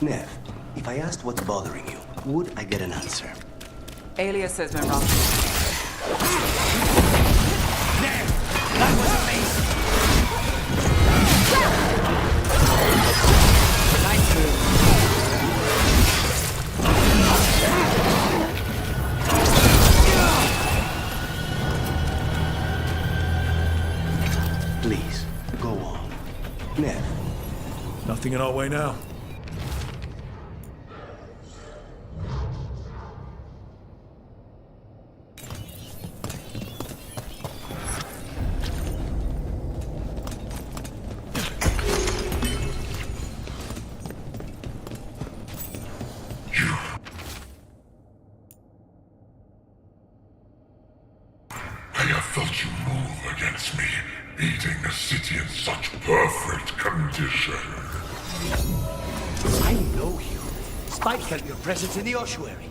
Nev, if I asked what's bothering you, would I get an answer? Alias says Monroe. Nev! That was amazing! Nice move. Please, go on. Nev. Nothing in our way now. I have felt you move against me, leading the city in such perfect condition. I know you. Spike felt your presence in the ossuary.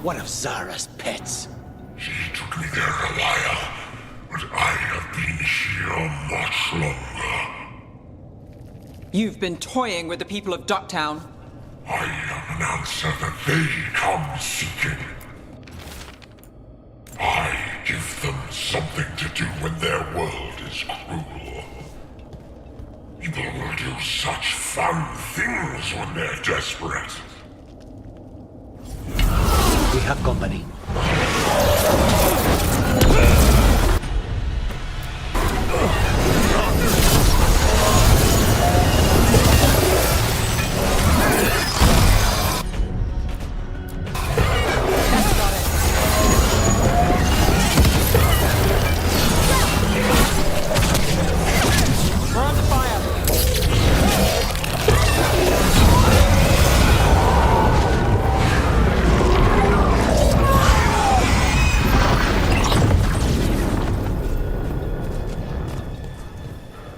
One of Zara's pets. She took me there a while, but I have been here much longer. You've been toying with the people of Ducktown. I am an answer that they come seeking. I give them something to do when their world is cruel. People will do such fun things when they're desperate. We have company.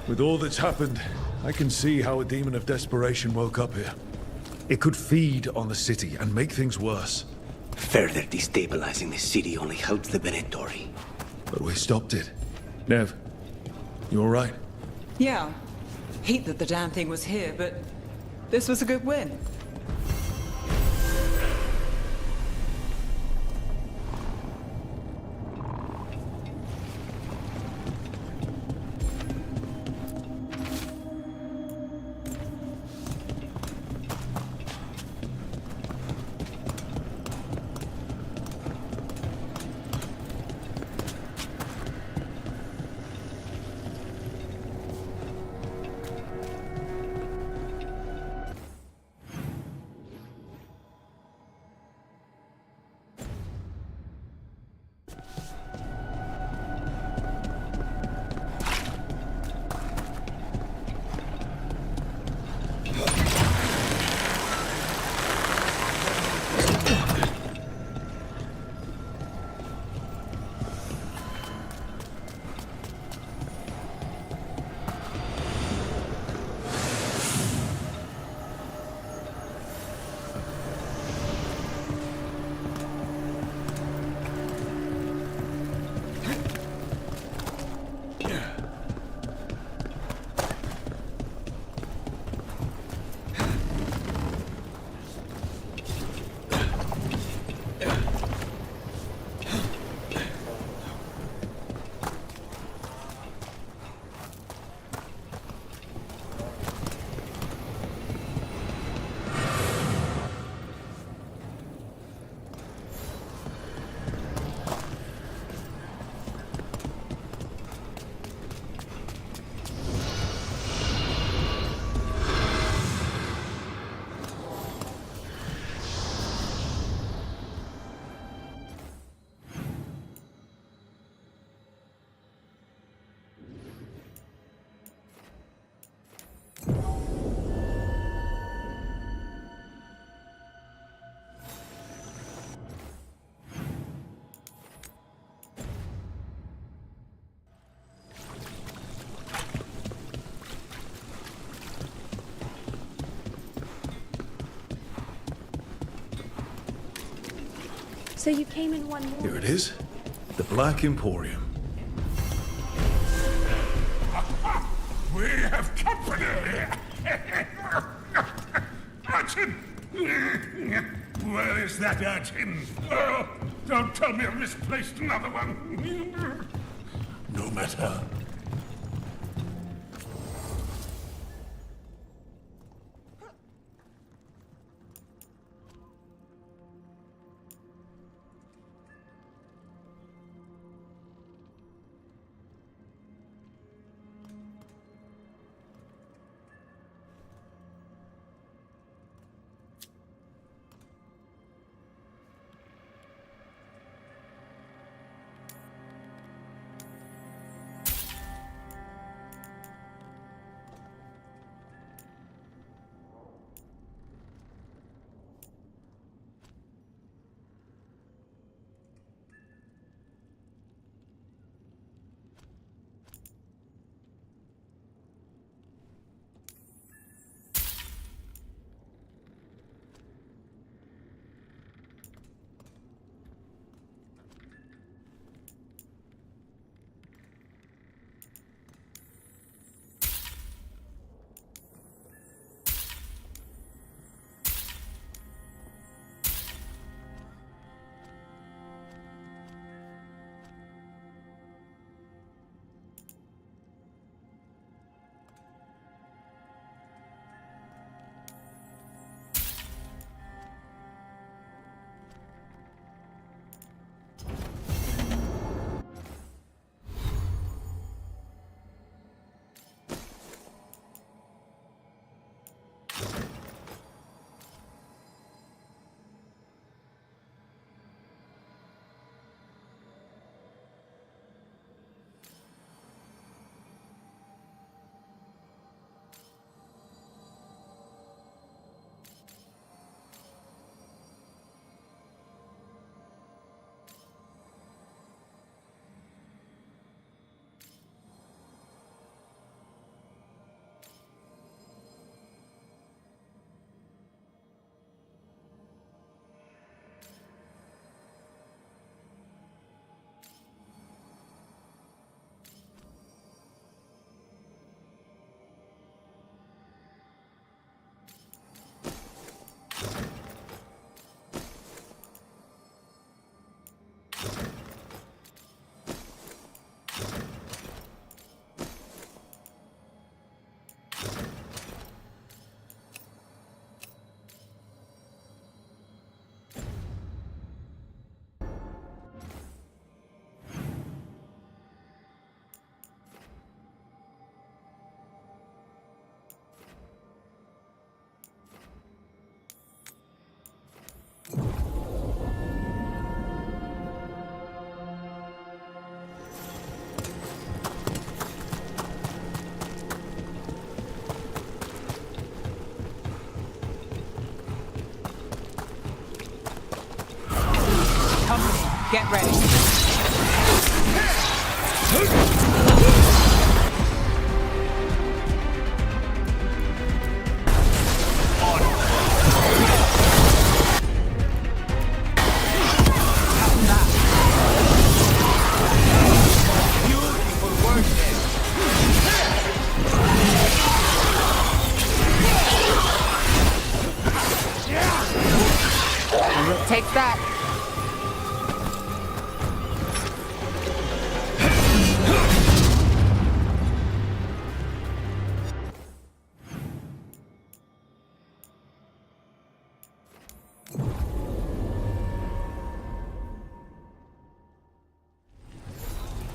With all that's happened, I can see how a demon of desperation woke up here. It could feed on the city and make things worse. Further destabilizing the city only helps the Venatori. But we stopped it. Nev, you all right? Yeah. Hate that the damn thing was here, but this was a good win. So you came in one morning? Here it is. The Black Emporium. We have company! Urchin! Where is that urchin? Oh, don't tell me I've misplaced another one. No matter. Get ready. Take that.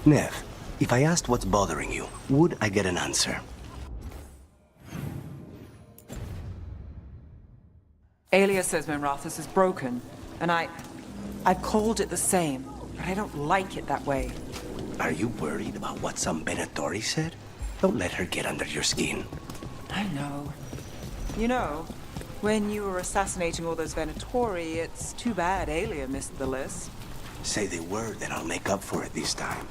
Nev, if I asked what's bothering you, would I get an answer? Aelia says Minrathous is broken, and I've called it the same, but I don't like it that way. Are you worried about what some Venatori said? Don't let her get under your skin. I know. You know, when you were assassinating all those Venatori, it's too bad Aelia missed the list. Say the word, then I'll make up for it this time.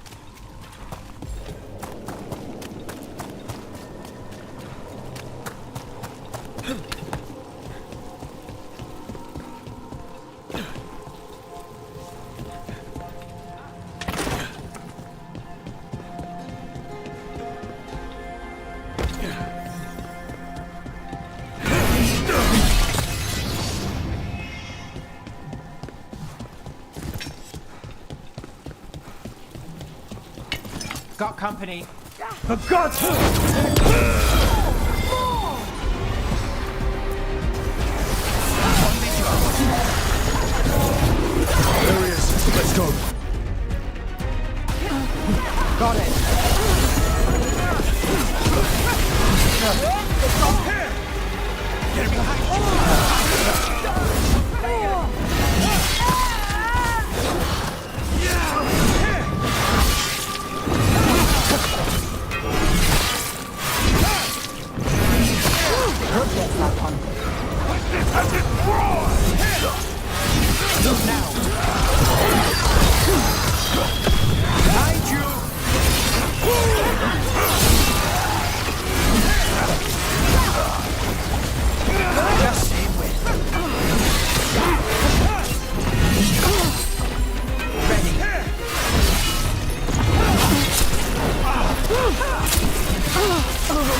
Got company. For God's sake! There he is. Let's go. Got it. Get behind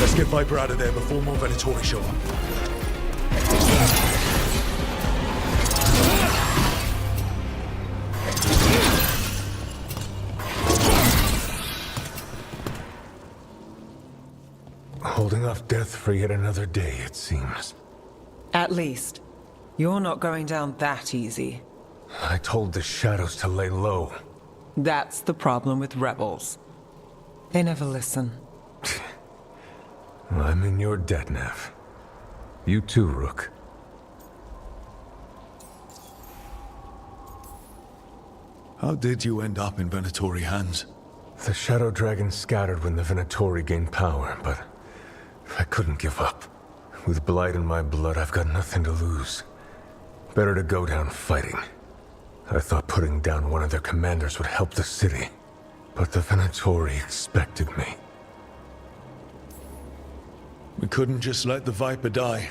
Let's get Viper out of there before more Venatori show up. Holding off death for yet another day, it seems. At least. You're not going down that easy. I told the shadows to lay low. That's the problem with rebels. They never listen. I'm in your debt, Nev. You too, Rook. How did you end up in Venatori hands? The Shadow Dragon scattered when the Venatori gained power, but I couldn't give up. With blight in my blood, I've got nothing to lose. Better to go down fighting. I thought putting down one of their commanders would help the city, but the Venatori expected me. We couldn't just let the Viper die.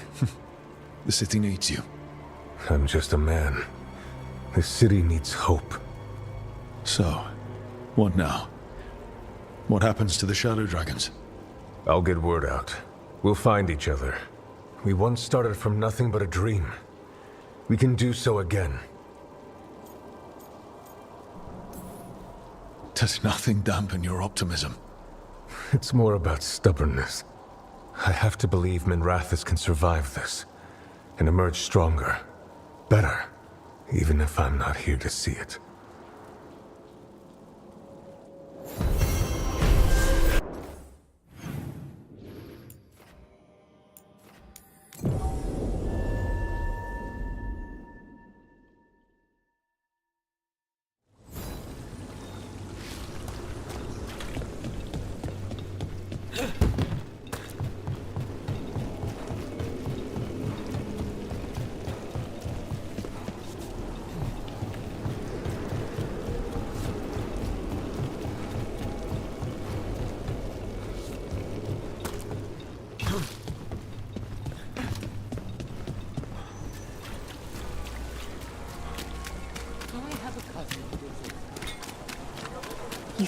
The city needs you. I'm just a man. The city needs hope. So, what now? What happens to the Shadow Dragons? I'll get word out. We'll find each other. We once started from nothing but a dream. We can do so again. Does nothing dampen your optimism? It's more about stubbornness. I have to believe Minrathous can survive this, and emerge stronger, better, even if I'm not here to see it.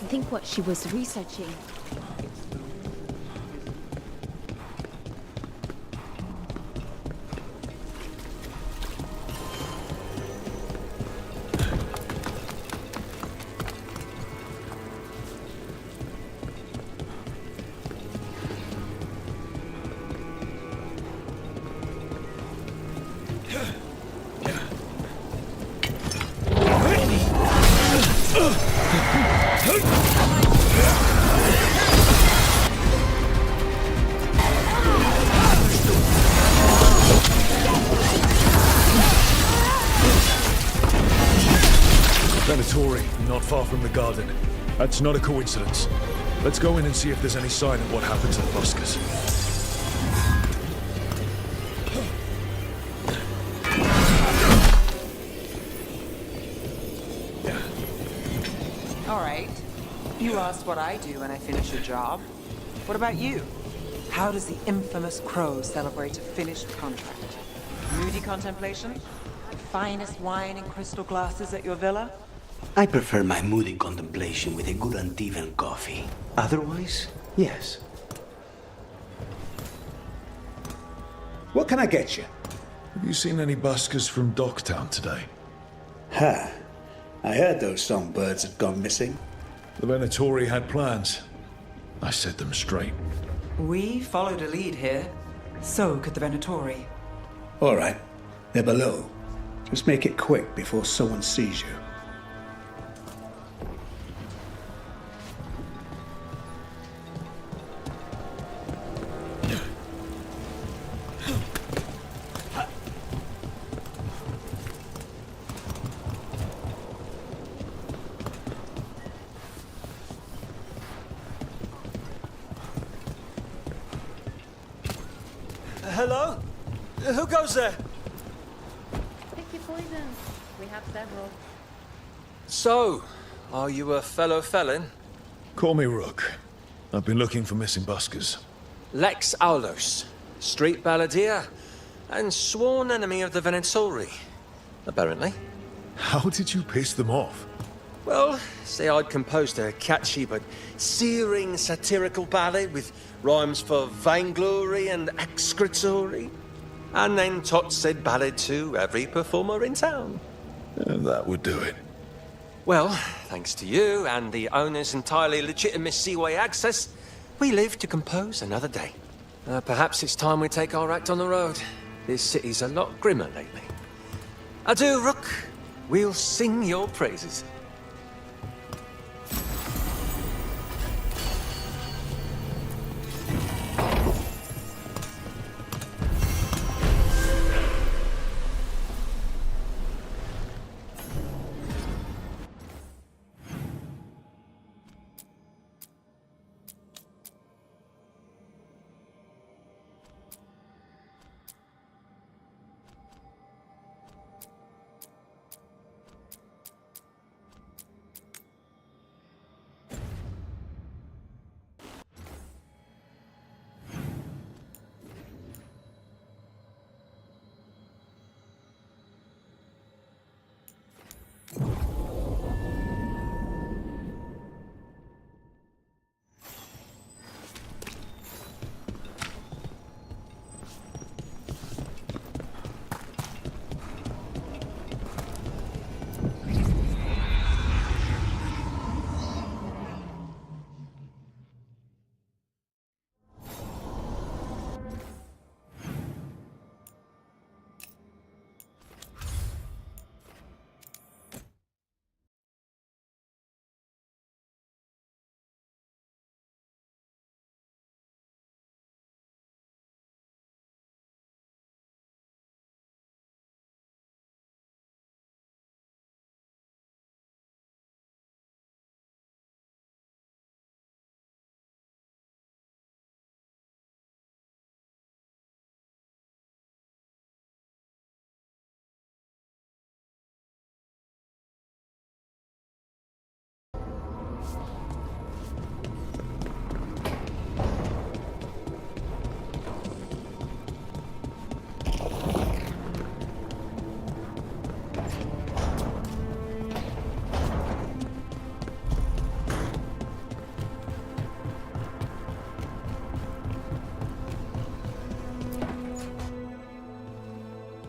think what she was researching. Venatori, not far from the garden. That's not a coincidence. Let's go in and see if there's any sign of what happened to the buskers. All right. You asked what I do when I finish a job. What about you? How does the infamous Crow celebrate a finished contract? Moody contemplation? Finest wine in crystal glasses at your villa? I prefer my moody contemplation with a good uneven coffee. Otherwise, yes. What can I get you? Have you seen any buskers from Docktown today? Ha! I heard those songbirds had gone missing. The Venatori had plans. I set them straight. We followed a lead here. So could the Venatori. All right. They're below. Just make it quick before someone sees you. Hello? Who goes there? Pick your poison. We have several. So, are you a fellow felon? Call me Rook. I've been looking for missing buskers. Lex Aulos, street balladeer, and sworn enemy of the Venatori, apparently. How did you piss them off? Well, say I'd composed a catchy but searing satirical ballad with rhymes for vainglory and excretory. And then Tot said ballad to every performer in town. That would do it. Well, thanks to you and the owner's entirely legitimate seaway access, we live to compose another day. Perhaps it's time we take our act on the road. This city's a lot grimmer lately. Adieu, Rook. We'll sing your praises.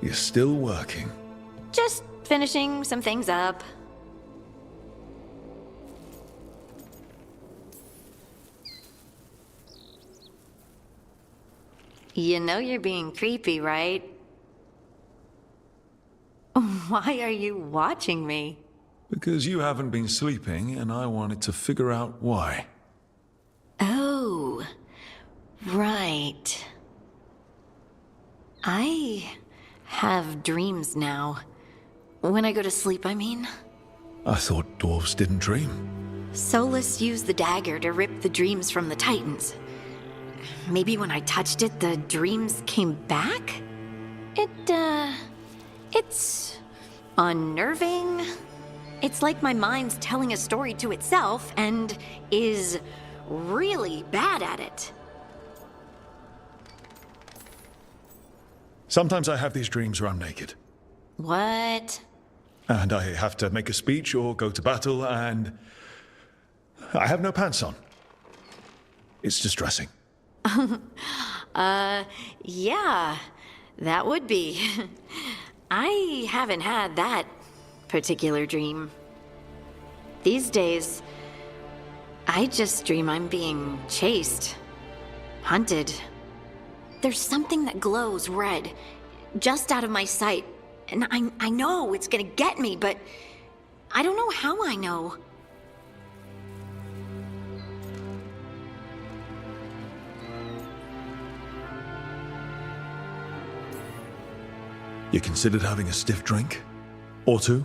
You're still working. Just finishing some things up. You know you're being creepy, right? Why are you watching me? Because you haven't been sleeping, and I wanted to figure out why. Oh, right. I have dreams now. When I go to sleep, I mean. I thought dwarves didn't dream. Solus used the dagger to rip the dreams from the Titans. Maybe when I touched it, the dreams came back? It's unnerving. It's like my mind's telling a story to itself and is really bad at it. Sometimes I have these dreams where I'm naked. What? And I have to make a speech or go to battle, and I have no pants on. It's distressing. Yeah, that would be. I haven't had that particular dream. These days, I just dream I'm being chased, hunted. There's something that glows red, just out of my sight, and I know it's gonna get me, but I don't know how I know. You considered having a stiff drink? Or two?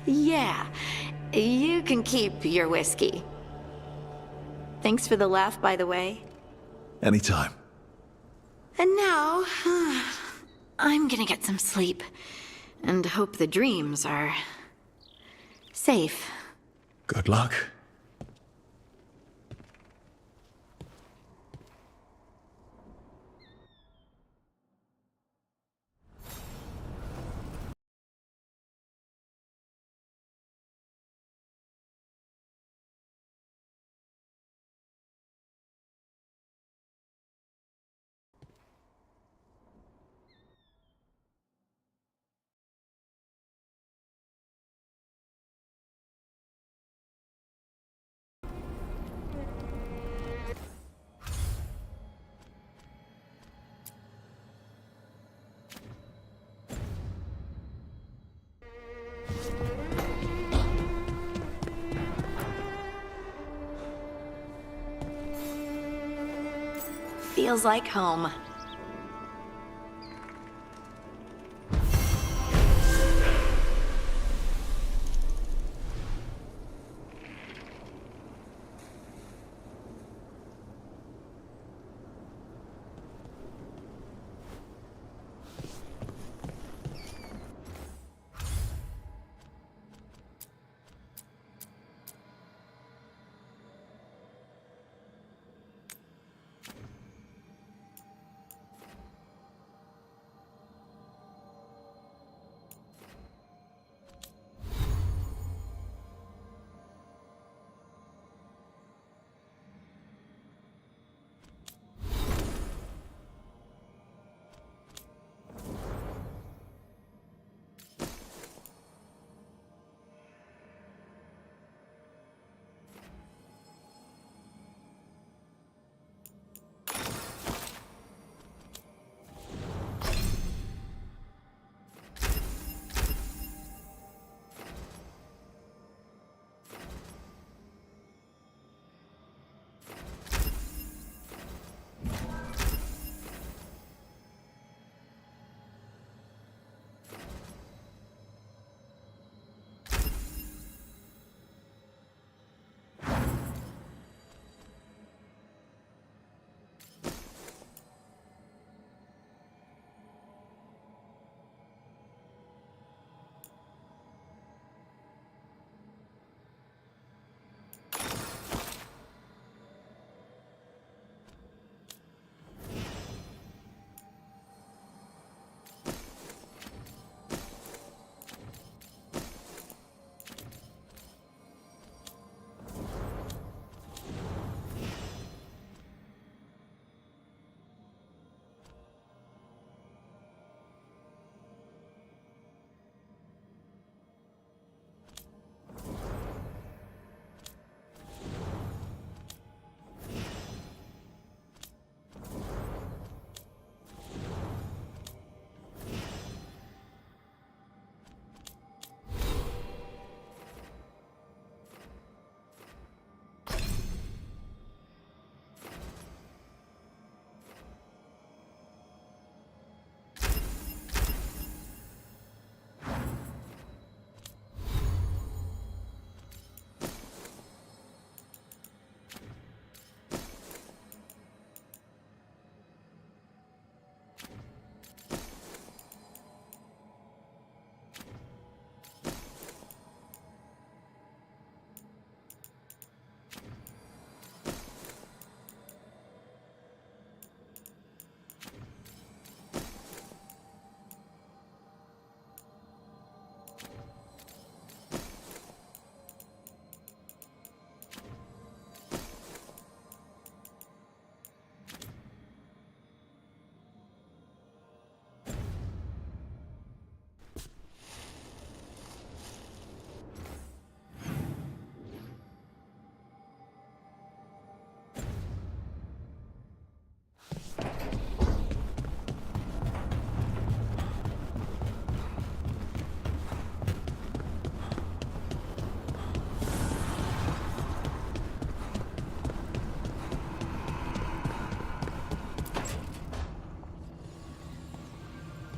Yeah, you can keep your whiskey. Thanks for the laugh, by the way. Anytime. And now, I'm gonna get some sleep and hope the dreams are safe. Good luck. Feels like home.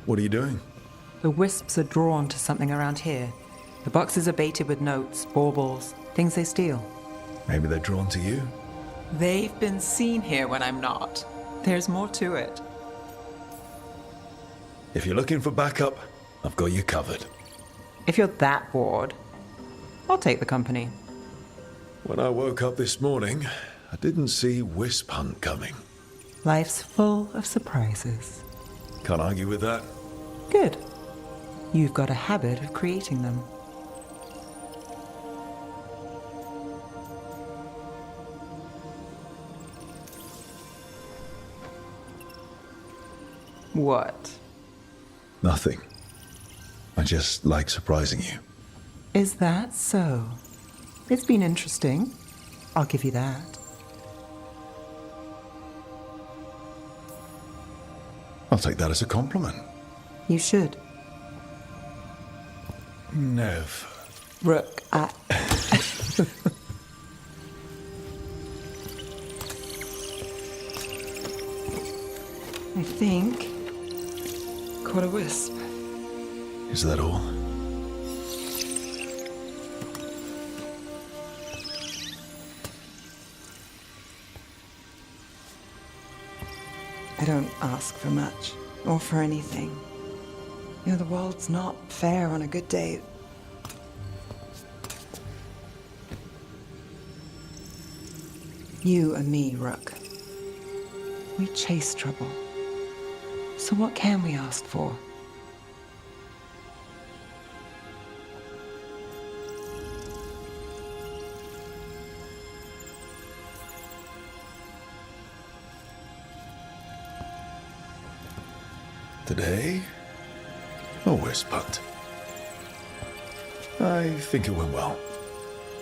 What are you doing? The wisps are drawn to something around here. The boxes are baited with notes, baubles, things they steal. Maybe they're drawn to you. They've been seen here when I'm not. There's more to it. If you're looking for backup, I've got you covered. If you're that bored, I'll take the company. When I woke up this morning, I didn't see Wisp Hunt coming. Life's full of surprises. Can't argue with that. Good. You've got a habit of creating them. What? Nothing. I just like surprising you. Is that so? It's been interesting. I'll give you that. I'll take that as a compliment. You should. Nev. Rook, I think... caught a wisp. Is that all? I don't ask for much, or for anything. You know, the world's not fair on a good day. You and me, Rook. We chase trouble. So what can we ask for? Today, a wisp hunt. I think it went well.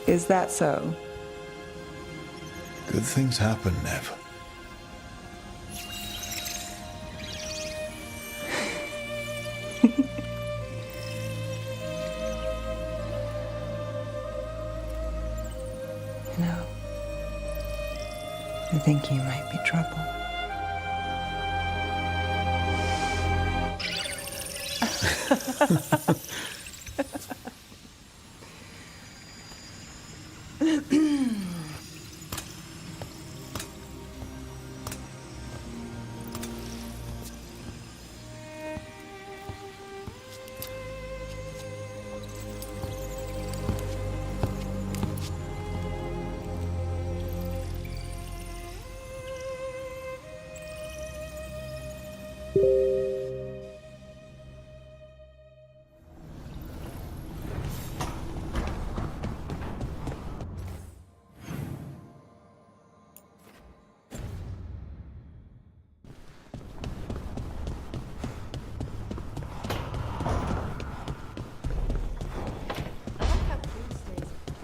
Is that so? Good things happen, Nev. You know, I think you might be trouble.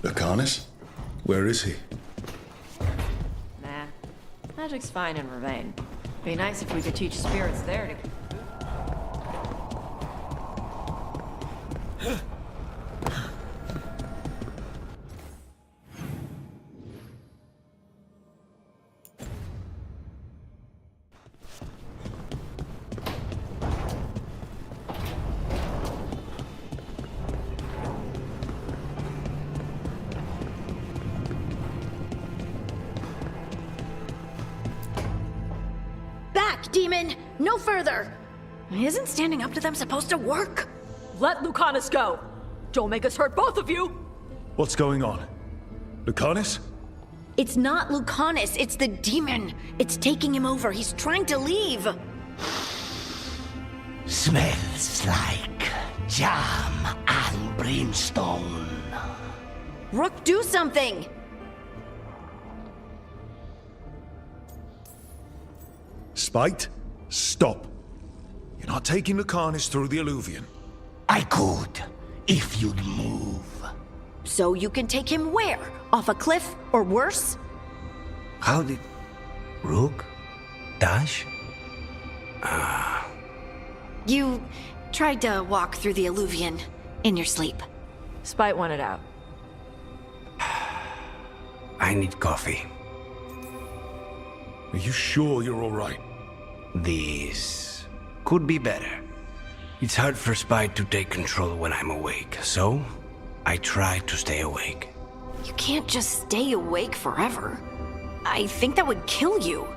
Lucanus? Where is he? Nah. Magic's fine in Remain. Be nice if we could teach spirits there to... Demon! No further! Isn't standing up to them supposed to work? Let Lucanus go! Don't make us hurt both of you! What's going on? Lucanus? It's not Lucanus, it's the demon. It's taking him over. He's trying to leave. Smells like jam and brimstone. Rook, do something! Spite, stop. You're not taking Lucanus through the Alluvion. I could, if you'd move. So you can take him where? Off a cliff, or worse? How did... Rook? Dash? You tried to walk through the Alluvion in your sleep. Spite wanted out. I need coffee. Are you sure you're all right? This could be better. It's hard for Spite to take control when I'm awake, so I try to stay awake. You can't just stay awake forever. I think that would kill you.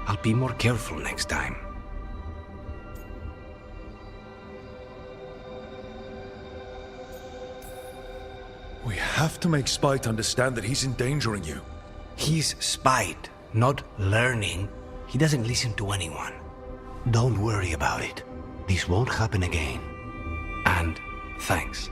I'll be more careful next time. We have to make Spite understand that he's endangering you. He's Spite, not learning. He doesn't listen to anyone. Don't worry about it. This won't happen again. And thanks.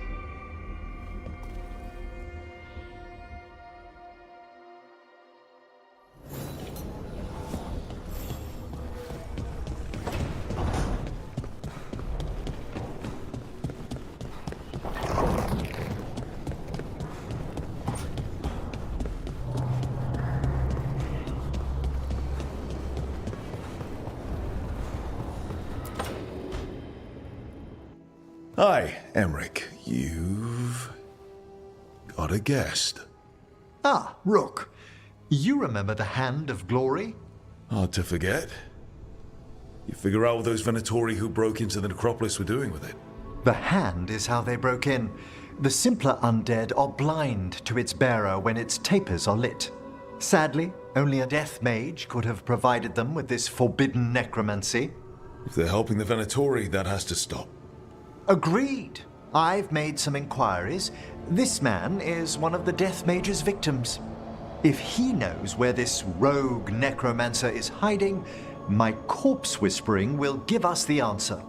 Hi, Emmerich. You've got a guest. Ah, Rook. You remember the Hand of Glory? Hard to forget. You figure out what those Venatori who broke into the necropolis were doing with it? The Hand is how they broke in. The simpler undead are blind to its bearer when its tapers are lit. Sadly, only a death mage could have provided them with this forbidden necromancy. If they're helping the Venatori, that has to stop. Agreed. I've made some inquiries. This man is one of the Death Mage's victims. If he knows where this rogue necromancer is hiding, my corpse whispering will give us the answer.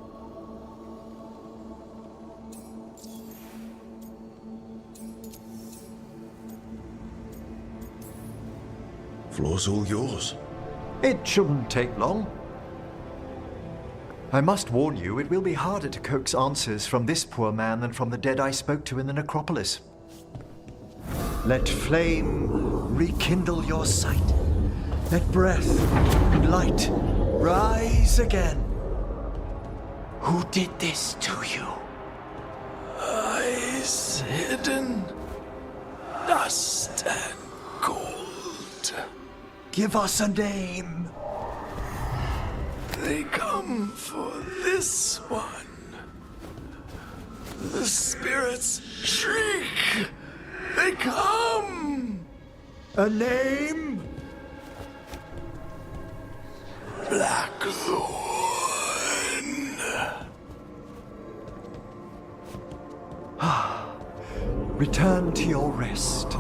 Floor's all yours. It shouldn't take long. I must warn you, it will be harder to coax answers from this poor man than from the dead I spoke to in the necropolis. Let flame rekindle your sight. Let breath and light rise again. Who did this to you? Eyes hidden, dust and gold. Give us a name. They come for this one. The spirits shriek. They come. A name? Blackthorn. Return to your rest.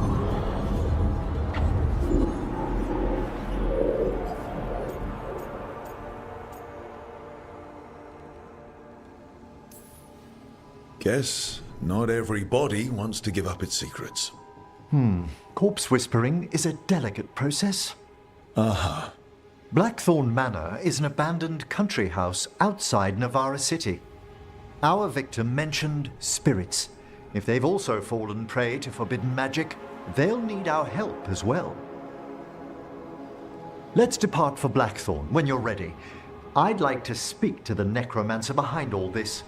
Guess not everybody wants to give up its secrets. Corpse whispering is a delicate process. Uh-huh. Blackthorn Manor is an abandoned country house outside Navarra City. Our victim mentioned spirits. If they've also fallen prey to forbidden magic, they'll need our help as well. Let's depart for Blackthorn when you're ready. I'd like to speak to the necromancer behind all this.